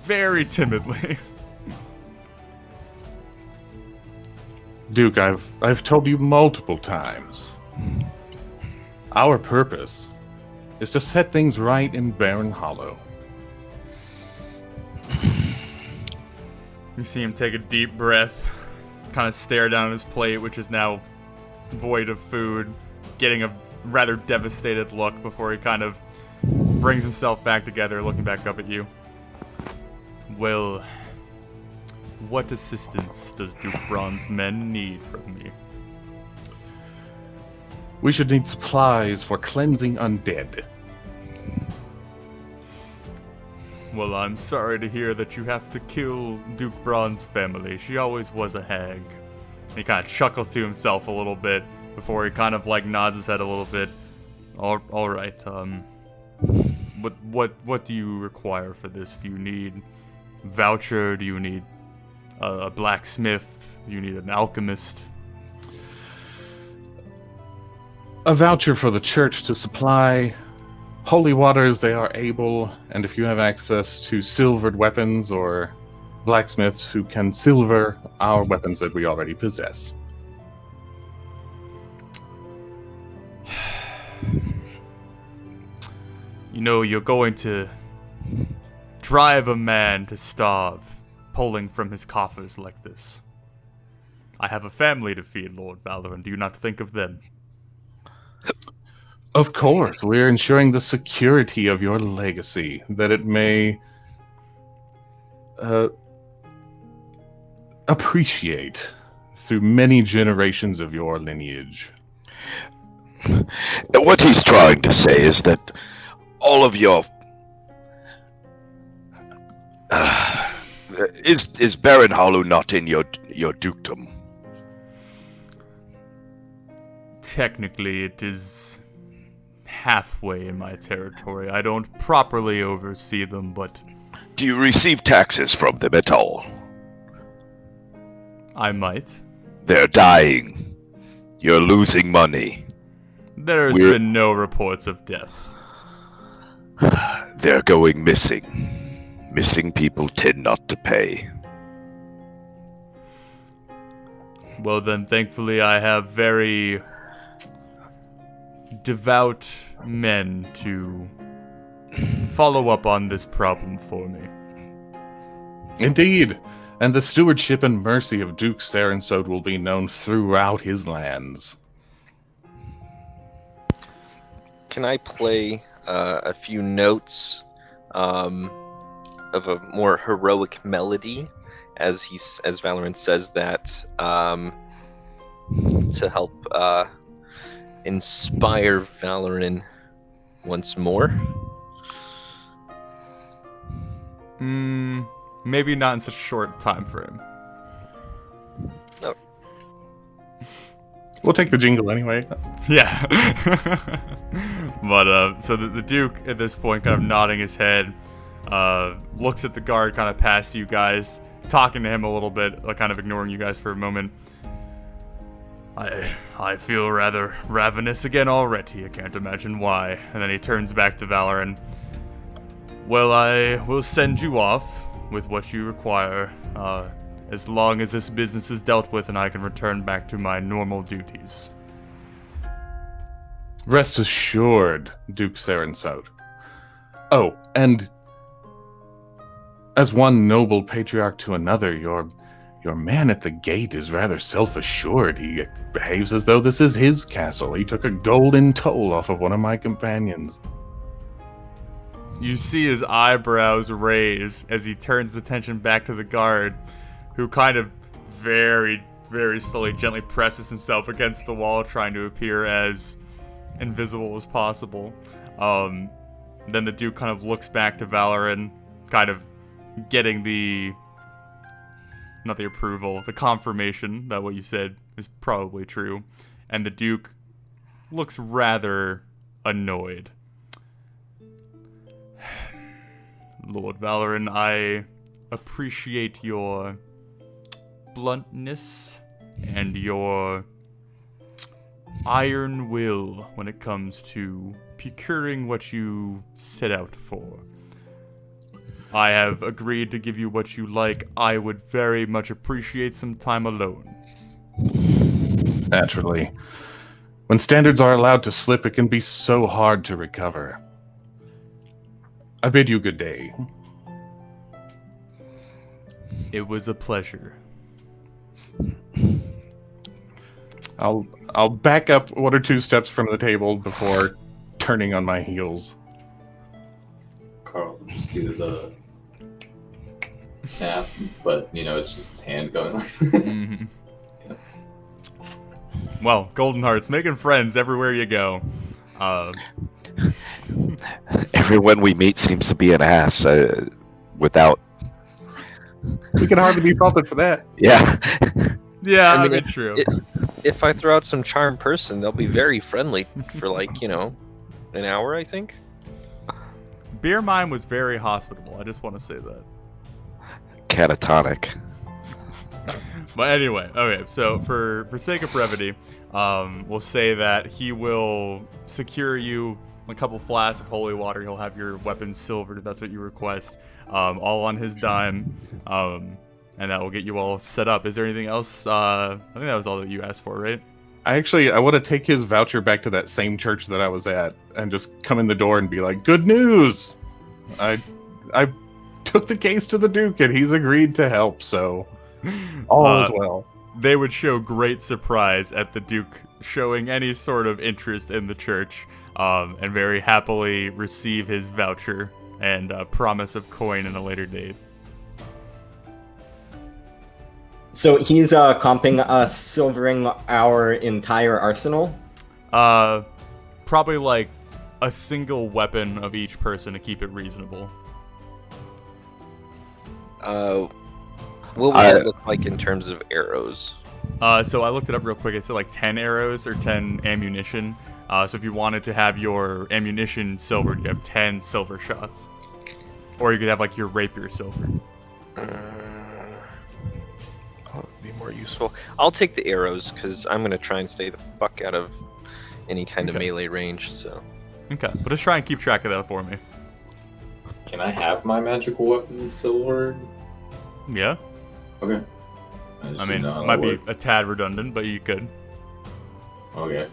very timidly. Duke, I've told you multiple times. Our purpose is to set things right in Barren Hollow. You see him take a deep breath, kind of stare down at his plate, which is now void of food, getting a rather devastated look before he kind of brings himself back together, looking back up at you. Well, what assistance does Duke Braun's men need from me? We should need supplies for cleansing undead. Well, I'm sorry to hear that you have to kill Duke Braun's family. She always was a hag. And he kind of chuckles to himself a little bit before he kind of like nods his head a little bit. All right. What do you require for this? Do you need voucher? Do you need a blacksmith? Do you need an alchemist? A voucher for the church to supply holy water as they are able, and if you have access to silvered weapons or blacksmiths who can silver our weapons that we already possess. You know, you're going to drive a man to starve, pulling from his coffers like this. I have a family to feed, Lord Valoran. Do you not think of them? Of course, we're ensuring the security of your legacy, that it may appreciate through many generations of your lineage. What he's trying to say is that all of your... is Barren Hollow not in your dukedom? Technically, it is halfway in my territory. I don't properly oversee them, but... Do you receive taxes from them at all? I might. They're dying. You're losing money. There's been no reports of death. They're going missing. Missing people tend not to pay. Well then, thankfully I have very devout men to follow up on this problem for me. Indeed, and the stewardship and mercy of Duke Sarensode will be known throughout his lands. Can I play a few notes of a more heroic melody as Valoran says that to help inspire Valoran once more? Maybe not in such a short time frame. No. We'll take the jingle anyway. Yeah. But, so the Duke, at this point, kind of nodding his head, looks at the guard kind of past you guys, talking to him a little bit, like kind of ignoring you guys for a moment. I feel rather ravenous again already. I can't imagine why. And then he turns back to Valoran. Well, I will send you off with what you require, as long as this business is dealt with and I can return back to my normal duties. Rest assured, Duke Sarensout. Oh, and as one noble patriarch to another, your man at the gate is rather self-assured. He behaves as though this is his castle. He took a golden toll off of one of my companions. You see his eyebrows raise as he turns the attention back to the guard, who kind of very, very slowly, gently presses himself against the wall, trying to appear as invisible as possible. Then the Duke kind of looks back to Valoran, kind of getting not the approval, the confirmation that what you said is probably true. And the Duke looks rather annoyed. Lord Valoran, I appreciate your bluntness and your iron will when it comes to procuring what you set out for. I have agreed to give you what you like. I would very much appreciate some time alone. Naturally. When standards are allowed to slip, it can be so hard to recover. I bid you good day. It was a pleasure. I'll back up one or two steps from the table before turning on my heels. Carl will just do the snap, but it's just his hand going like Mm-hmm. Yep. Well, Golden Hearts, making friends everywhere you go. Everyone we meet seems to be an ass. Without. We can hardly be faulted for that. Yeah. Yeah, I mean, it's true. If I throw out some charm person, they'll be very friendly for an hour, I think. Beer Mime was very hospitable. I just want to say that. Catatonic. But anyway, okay, so for sake of brevity, we'll say that he will secure you a couple flasks of holy water. He'll have your weapons silvered if that's what you request, all on his dime, and that will get you all set up. Is there anything else? I think that was all that you asked for, right? I want to take his voucher back to that same church that I was at and just come in the door and be like, good news! I took the case to the Duke and he's agreed to help, so all is well. They would show great surprise at the Duke showing any sort of interest in the church, and very happily receive his voucher and promise of coin in a later date. So he's comping us silvering our entire arsenal? Probably like a single weapon of each person to keep it reasonable. What would that look like in terms of arrows? So I looked it up real quick. It said like 10 arrows or 10 ammunition. So if you wanted to have your ammunition silvered, you have 10 silver shots. Or you could have like your rapier silvered. That would be more useful. I'll take the arrows because I'm going to try and stay the fuck out of any kind of melee range. So. Okay, but just try and keep track of that for me. Can I have my magical weapons silvered? Yeah. Okay. I mean, it might be a tad redundant, but you could. Okay.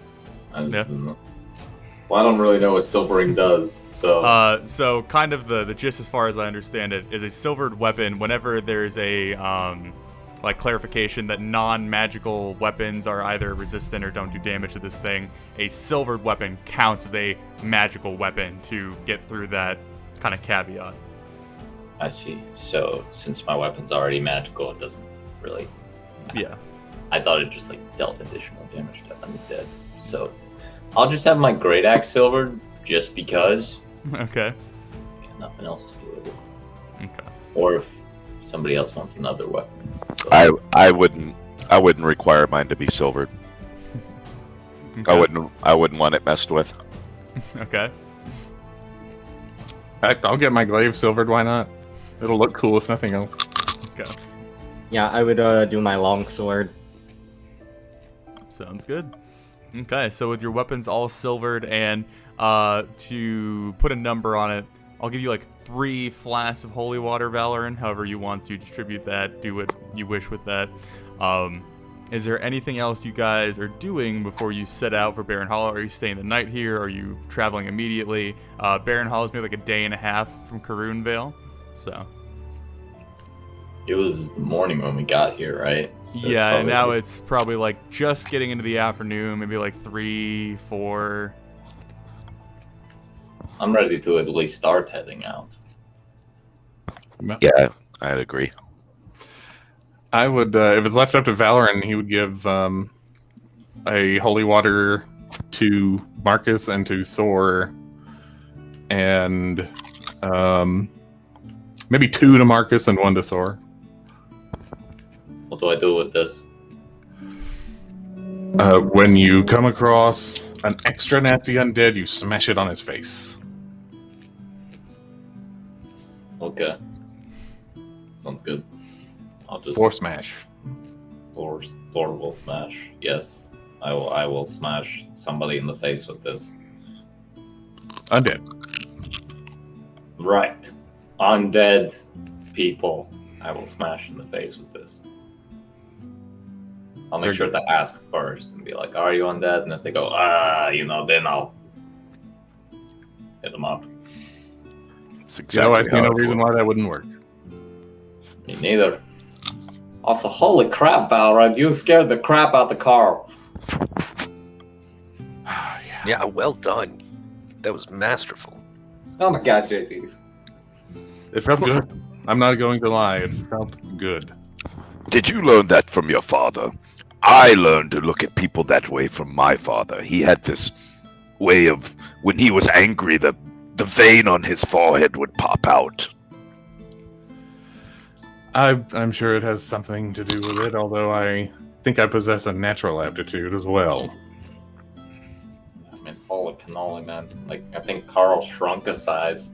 I just Yeah. didn't know. Well, I don't really know what silvering does, so... So kind of the gist, as far as I understand it, is a silvered weapon. Whenever there's a like clarification that non-magical weapons are either resistant or don't do damage to this thing, a silvered weapon counts as a magical weapon to get through that kind of caveat. I see. So, since my weapon's already magical, it doesn't really... Yeah. I thought it just, dealt additional damage to Undead. So, I'll just have my Great Axe silvered, just because. Okay. Got nothing else to do with it. Okay. Or if somebody else wants another weapon. So, I wouldn't require mine to be silvered. Okay. I wouldn't want it messed with. Okay. Heck, I'll get my glaive silvered, why not? It'll look cool if nothing else. Okay. Yeah, I would do my longsword. Sounds good. Okay, so with your weapons all silvered, and to put a number on it, I'll give you like 3 flasks of holy water, Valorant. However you want to distribute that, do what you wish with that. Is there anything else you guys are doing before you set out for Barren Hollow? Are you staying the night here? Are you traveling immediately? Barren Hollow is maybe like a day and a half from Karoon Vale, so. It was the morning when we got here, right? So Yeah, probably now like- it's probably like just getting into the afternoon, maybe like 3, 4. I'm ready to at least start heading out. Yeah, I'd agree. I would, if it's left up to Valorant, he would give a holy water to Marcus and to Thor, and maybe 2 to Marcus and 1 to Thor. What do I do with this? When you come across an extra nasty undead, you smash it on his face. Okay. Sounds good. I'll just Thor smash. Thor will smash. Yes. I will smash somebody in the face with this. Undead. Right. Undead people I will smash in the face with this. I'll make Very sure good. to ask first and be like, are you undead? And if they go, then I'll hit them up. That's No, I exactly see how no it reason works. why that wouldn't work. Me neither. Also, holy crap, Valorant, you scared the crap out the car. Yeah, well done. That was masterful. Oh my god, JP. It felt good. I'm not going to lie. It felt good. Did you learn that from your father? I learned to look at people that way from my father. He had this way of, when he was angry, the vein on his forehead would pop out. I'm sure it has something to do with it, although I think I possess a natural aptitude as well. I mean, holy cannoli, man. Like, I think Carl shrunk a size.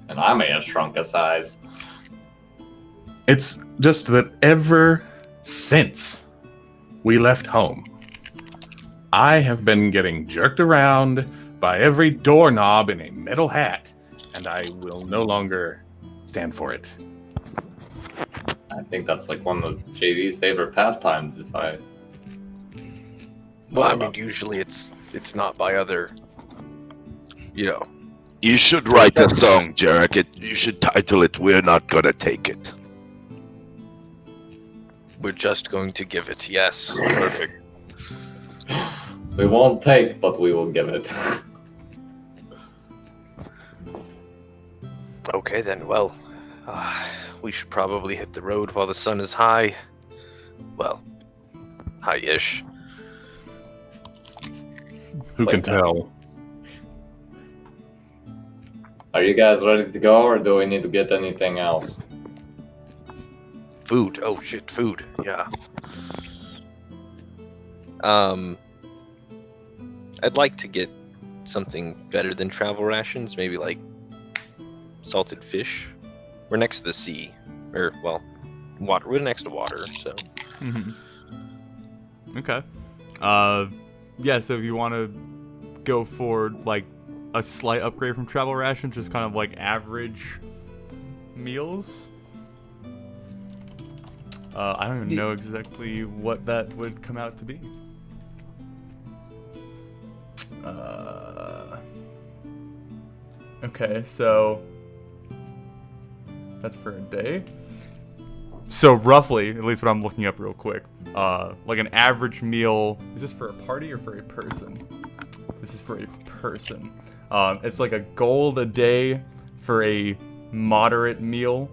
And I may have shrunk a size. It's just that ever since we left home, I have been getting jerked around by every doorknob in a metal hat, and I will no longer stand for it. I think that's like one of JD's favorite pastimes, if I... Well, I mean, usually it's not by other, You should write a song, Jarek. You should title it "We're Not Gonna Take It." we're just going to give it. Yes, perfect. We won't take, but we will give it. Okay then, well, we should probably hit the road while the sun is high. Well, high-ish. Who can Like that. tell? Are you guys ready to go, or do we need to get anything else? Food. Oh shit, food. Yeah. I'd like to get something better than travel rations, maybe like salted fish. We're next to the sea, or well, water. We're next to water, so. Mhm. Okay. Yeah, so if you want to go for like a slight upgrade from travel rations, just kind of like average meals. I don't even know exactly what that would come out to be. Okay, so that's for a day. So roughly, at least what I'm looking up real quick, like an average meal. Is this for a party or for a person? This is for a person. It's like a gold a day for a moderate meal.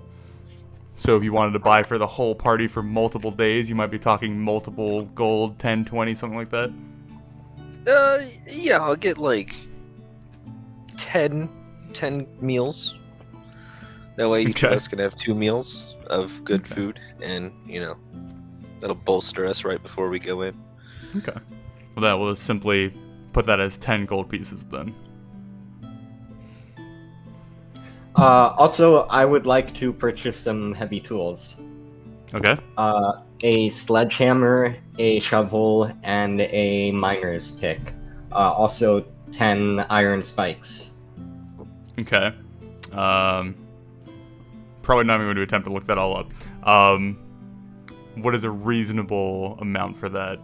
So if you wanted to buy for the whole party for multiple days, you might be talking multiple gold, 10, 20, something like that. Yeah, I'll get like 10 meals. That way each of Okay. us can have 2 meals of good food, and that'll bolster us right before we go in. Okay. Well, that will just simply put that as 10 gold pieces then. Also, I would like to purchase some heavy tools. Okay. A sledgehammer, a shovel, and a miner's pick. Also 10 iron spikes. Okay. Probably not even going to attempt to look that all up. What is a reasonable amount for that?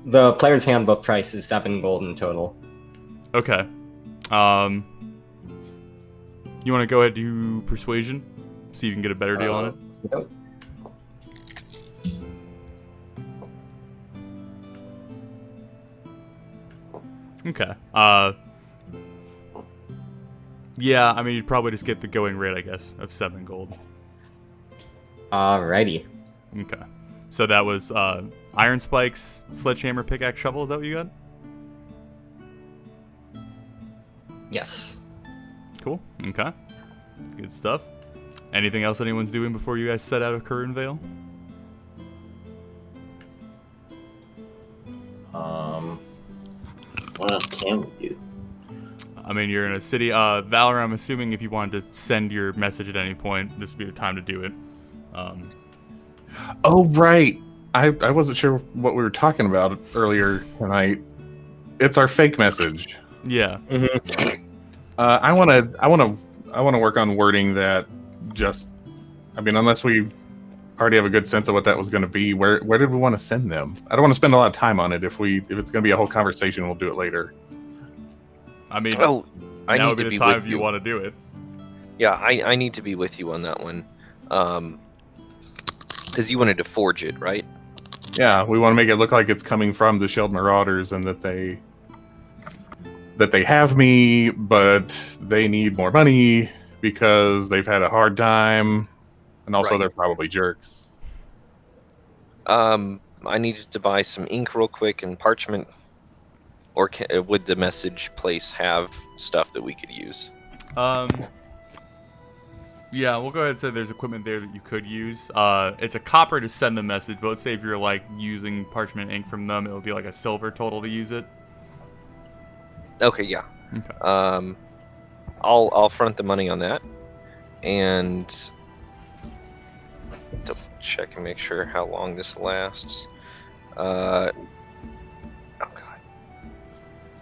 The player's handbook price is 7 gold in total. Okay. You want to go ahead and do persuasion? See if you can get a better deal on it? Yep. Okay. Yeah, I mean, you'd probably just get the going rate, I guess, of 7 gold. Alrighty. Okay. So that was iron spikes, sledgehammer, pickaxe, shovel. Is that what you got? Yes. Cool. Okay. Good stuff. Anything else anyone's doing before you guys set out of Karoon Vale? What else can we do? I mean, you're in a city. Valor, I'm assuming if you wanted to send your message at any point, this would be the time to do it. Oh, right. I wasn't sure what we were talking about earlier tonight. It's our fake message. Yeah. I want to work on wording that. Just, I mean, unless we already have a good sense of what that was going to be, where did we want to send them? I don't want to spend a lot of time on it. If it's going to be a whole conversation, we'll do it later. I mean, I now need would be to the be time with if you want to do it. Yeah, I need to be with you on that one. Because you wanted to forge it, right? Yeah, we want to make it look like it's coming from the Shield Marauders and that they have me, but they need more money because they've had a hard time, and also Right. they're probably jerks. I needed to buy some ink real quick and parchment. Or would the message place have stuff that we could use? Yeah, we'll go ahead and say there's equipment there that you could use. It's a copper to send the message, but let's say if you're like using parchment ink from them, it would be like a silver total to use it. Okay, yeah. Okay. I'll front the money on that, and double check and make sure how long this lasts. Oh god.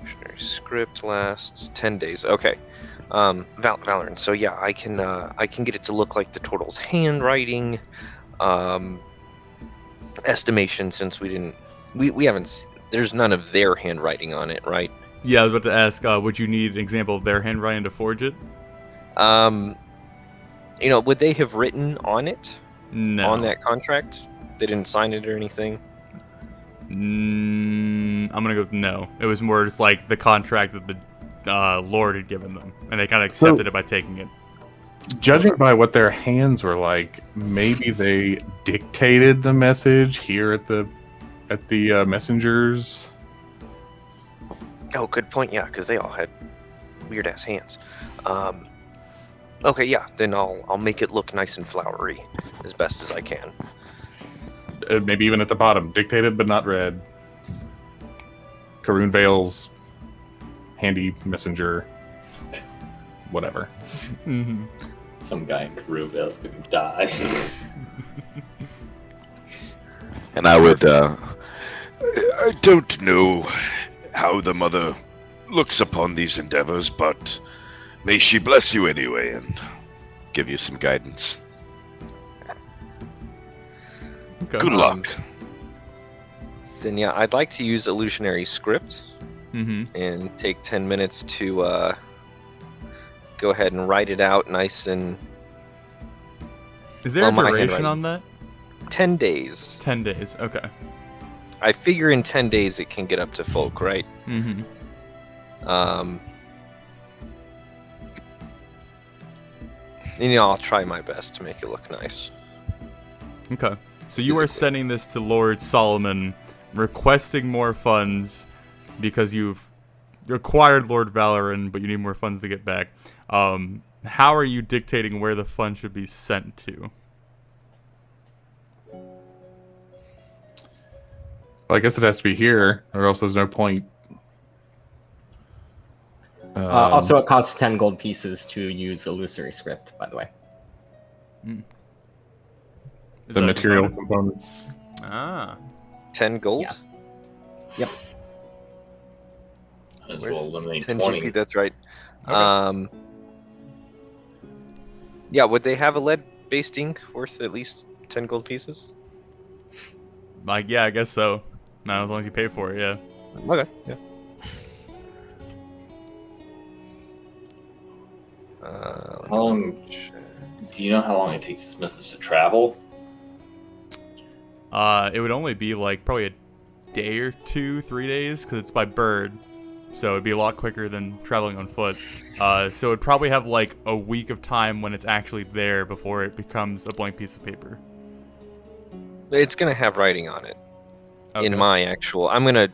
Missionary script lasts 10 days. Okay. Valorant. So yeah, I can get it to look like the Turtle's handwriting. Estimation, since we haven't. There's none of their handwriting on it, right? Yeah, I was about to ask, would you need an example of their handwriting to forge it? Would they have written on it? No. On that contract? They didn't sign it or anything? I'm gonna go with no. It was more just like the contract that the Lord had given them, and they kind of accepted it by taking it. Judging by what their hands were like, maybe they dictated the message here at the messengers. Oh, good point. Yeah, because they all had weird ass hands. Okay, yeah. Then I'll make it look nice and flowery as best as I can. Maybe even at the bottom, dictated but not read. Karoon Vale's handy messenger, whatever. Mm-hmm. Some guy in Karuvale's gonna die. And I would, I don't know how the mother looks upon these endeavors, but may she bless you anyway and give you some guidance. Okay. Good luck. Then yeah, I'd like to use illusionary script Mm-hmm. and take 10 minutes to go ahead and write it out nice and Is there a my duration handwriting. on that? 10 days. 10 days. Okay. I figure in 10 days it can get up to folk, right? Mm-hmm. I'll try my best to make it look nice. Okay. So you are Physically. sending this to Lord Solomon, requesting more funds because you've acquired Lord Valoran, but you need more funds to get back. How are you dictating where the funds should be sent to? Well, I guess it has to be here, or else there's no point. Also, it costs 10 gold pieces to use illusory script, by the way. Is The that a material component? components. Ah. 10 gold. Yeah. Yep. As Where's well eliminate 10 20. GP. That's right. Okay. Yeah. Would they have a lead-based ink worth at least 10 gold pieces? Like, yeah, I guess so. No, as long as you pay for it, yeah. Okay. Yeah. How long? Do you know how long it takes this message to travel? It would only be like probably a day or 2, 3 days, because it's by bird. So it'd be a lot quicker than traveling on foot. So it'd probably have like a week of time when it's actually there before it becomes a blank piece of paper. It's gonna have writing on it. Okay. In my actual, I'm gonna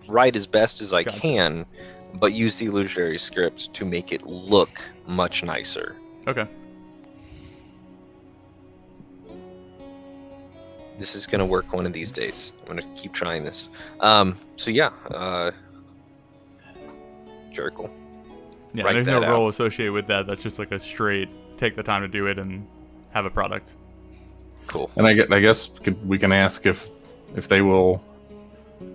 write as best as I Gotcha. can, but use the illusionary script to make it look much nicer. Okay. This is gonna work one of these days. I'm gonna keep trying this. So yeah, Jurrel. Yeah, Write there's no that role associated with that. That's just like a straight take the time to do it and have a product. Cool. And I guess we can ask if they will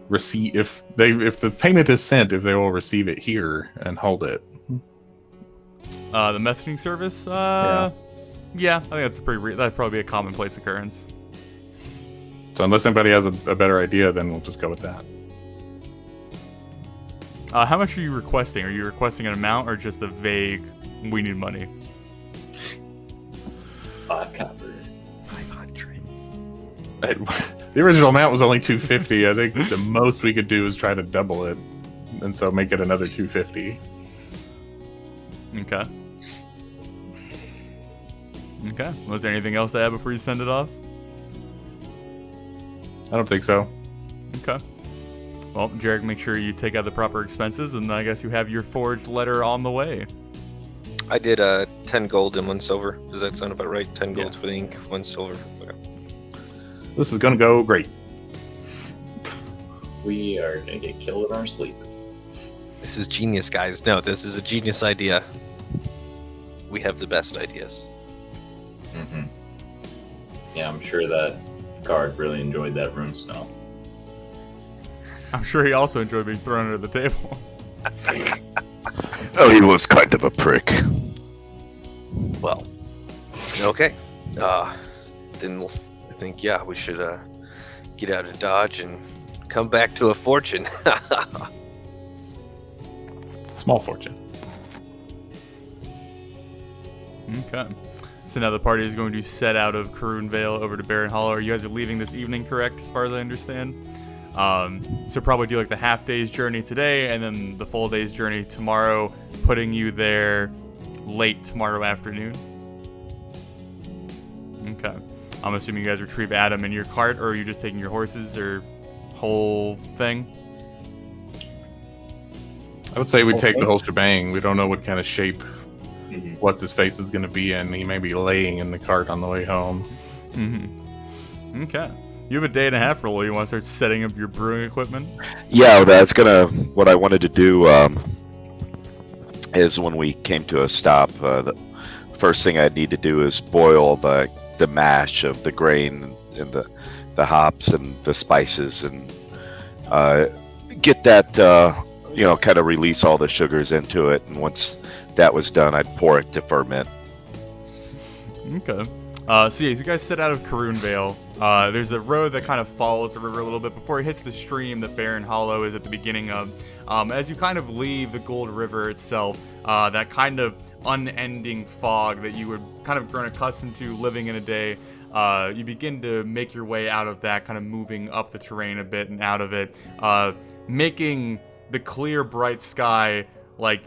receive if the payment is sent, if they will receive it here and hold it. The messaging service. Yeah, I think that's that'd probably be a commonplace occurrence. So unless anybody has a better idea, then we'll just go with that. How much are you requesting? Are you requesting an amount or just a vague, we need money? 5 copper. 500. The original amount was only 250. I think the most we could do is try to double it, and so make it another 250. Okay. Okay. Was there anything else to add before you send it off? I don't think so. Okay. Well, Jarek, make sure you take out the proper expenses, and I guess you have your forged letter on the way. I did 10 gold and 1 silver. Does that sound about right? 10 gold for the ink, 1 silver. Okay. This is gonna go great. We are gonna get killed in our sleep. This is genius, guys. No, this is a genius idea. We have the best ideas. Mm-hmm. Yeah, I'm sure that guard really enjoyed that room smell. I'm sure he also enjoyed being thrown under the table. Oh, he was kind of a prick. Well, okay. Then I think, yeah, we should get out of Dodge and come back to a fortune. Small fortune. Okay. So now the party is going to set out of Karoon Vale over to Barren Hollow. You guys are leaving this evening, correct, as far as I understand? So probably do like the half day's journey today and then the full day's journey tomorrow, putting you there late tomorrow afternoon. Okay. I'm assuming you guys retrieve Adam in your cart, or are you just taking your horses or whole thing? I would say we'd take the whole shebang. We don't know what kind of shape Mm-hmm. what this face is going to be in. He may be laying in the cart on the way home. Mm-hmm. Okay. You have a day and a half roll. You want to start setting up your brewing equipment? Yeah, that's what I wanted to do is when we came to a stop, the first thing I'd need to do is boil the mash of the grain and the hops and the spices and get that, kind of release all the sugars into it. And once that was done, I'd pour it to ferment. Okay. So you guys set out of Karoon Vale. There's a road that kind of follows the river a little bit before it hits the stream that Barren Hollow is at the beginning of. As you kind of leave the Gold River itself, that kind of unending fog that you would kind of grown accustomed to living in a day, you begin to make your way out of that, kind of moving up the terrain a bit and out of it, making the clear, bright sky like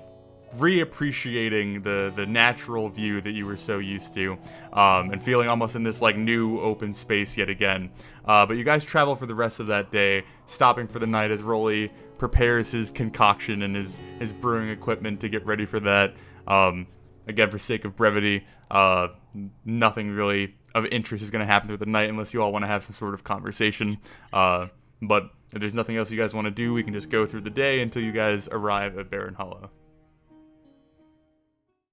reappreciating the natural view that you were so used to, and feeling almost in this like new open space yet again. But you guys travel for the rest of that day, stopping for the night as Rolly prepares his concoction and his brewing equipment to get ready for that. Again, for sake of brevity, nothing really of interest is going to happen through the night unless you all want to have some sort of conversation. But if there's nothing else you guys want to do, we can just go through the day until you guys arrive at Barren Hollow.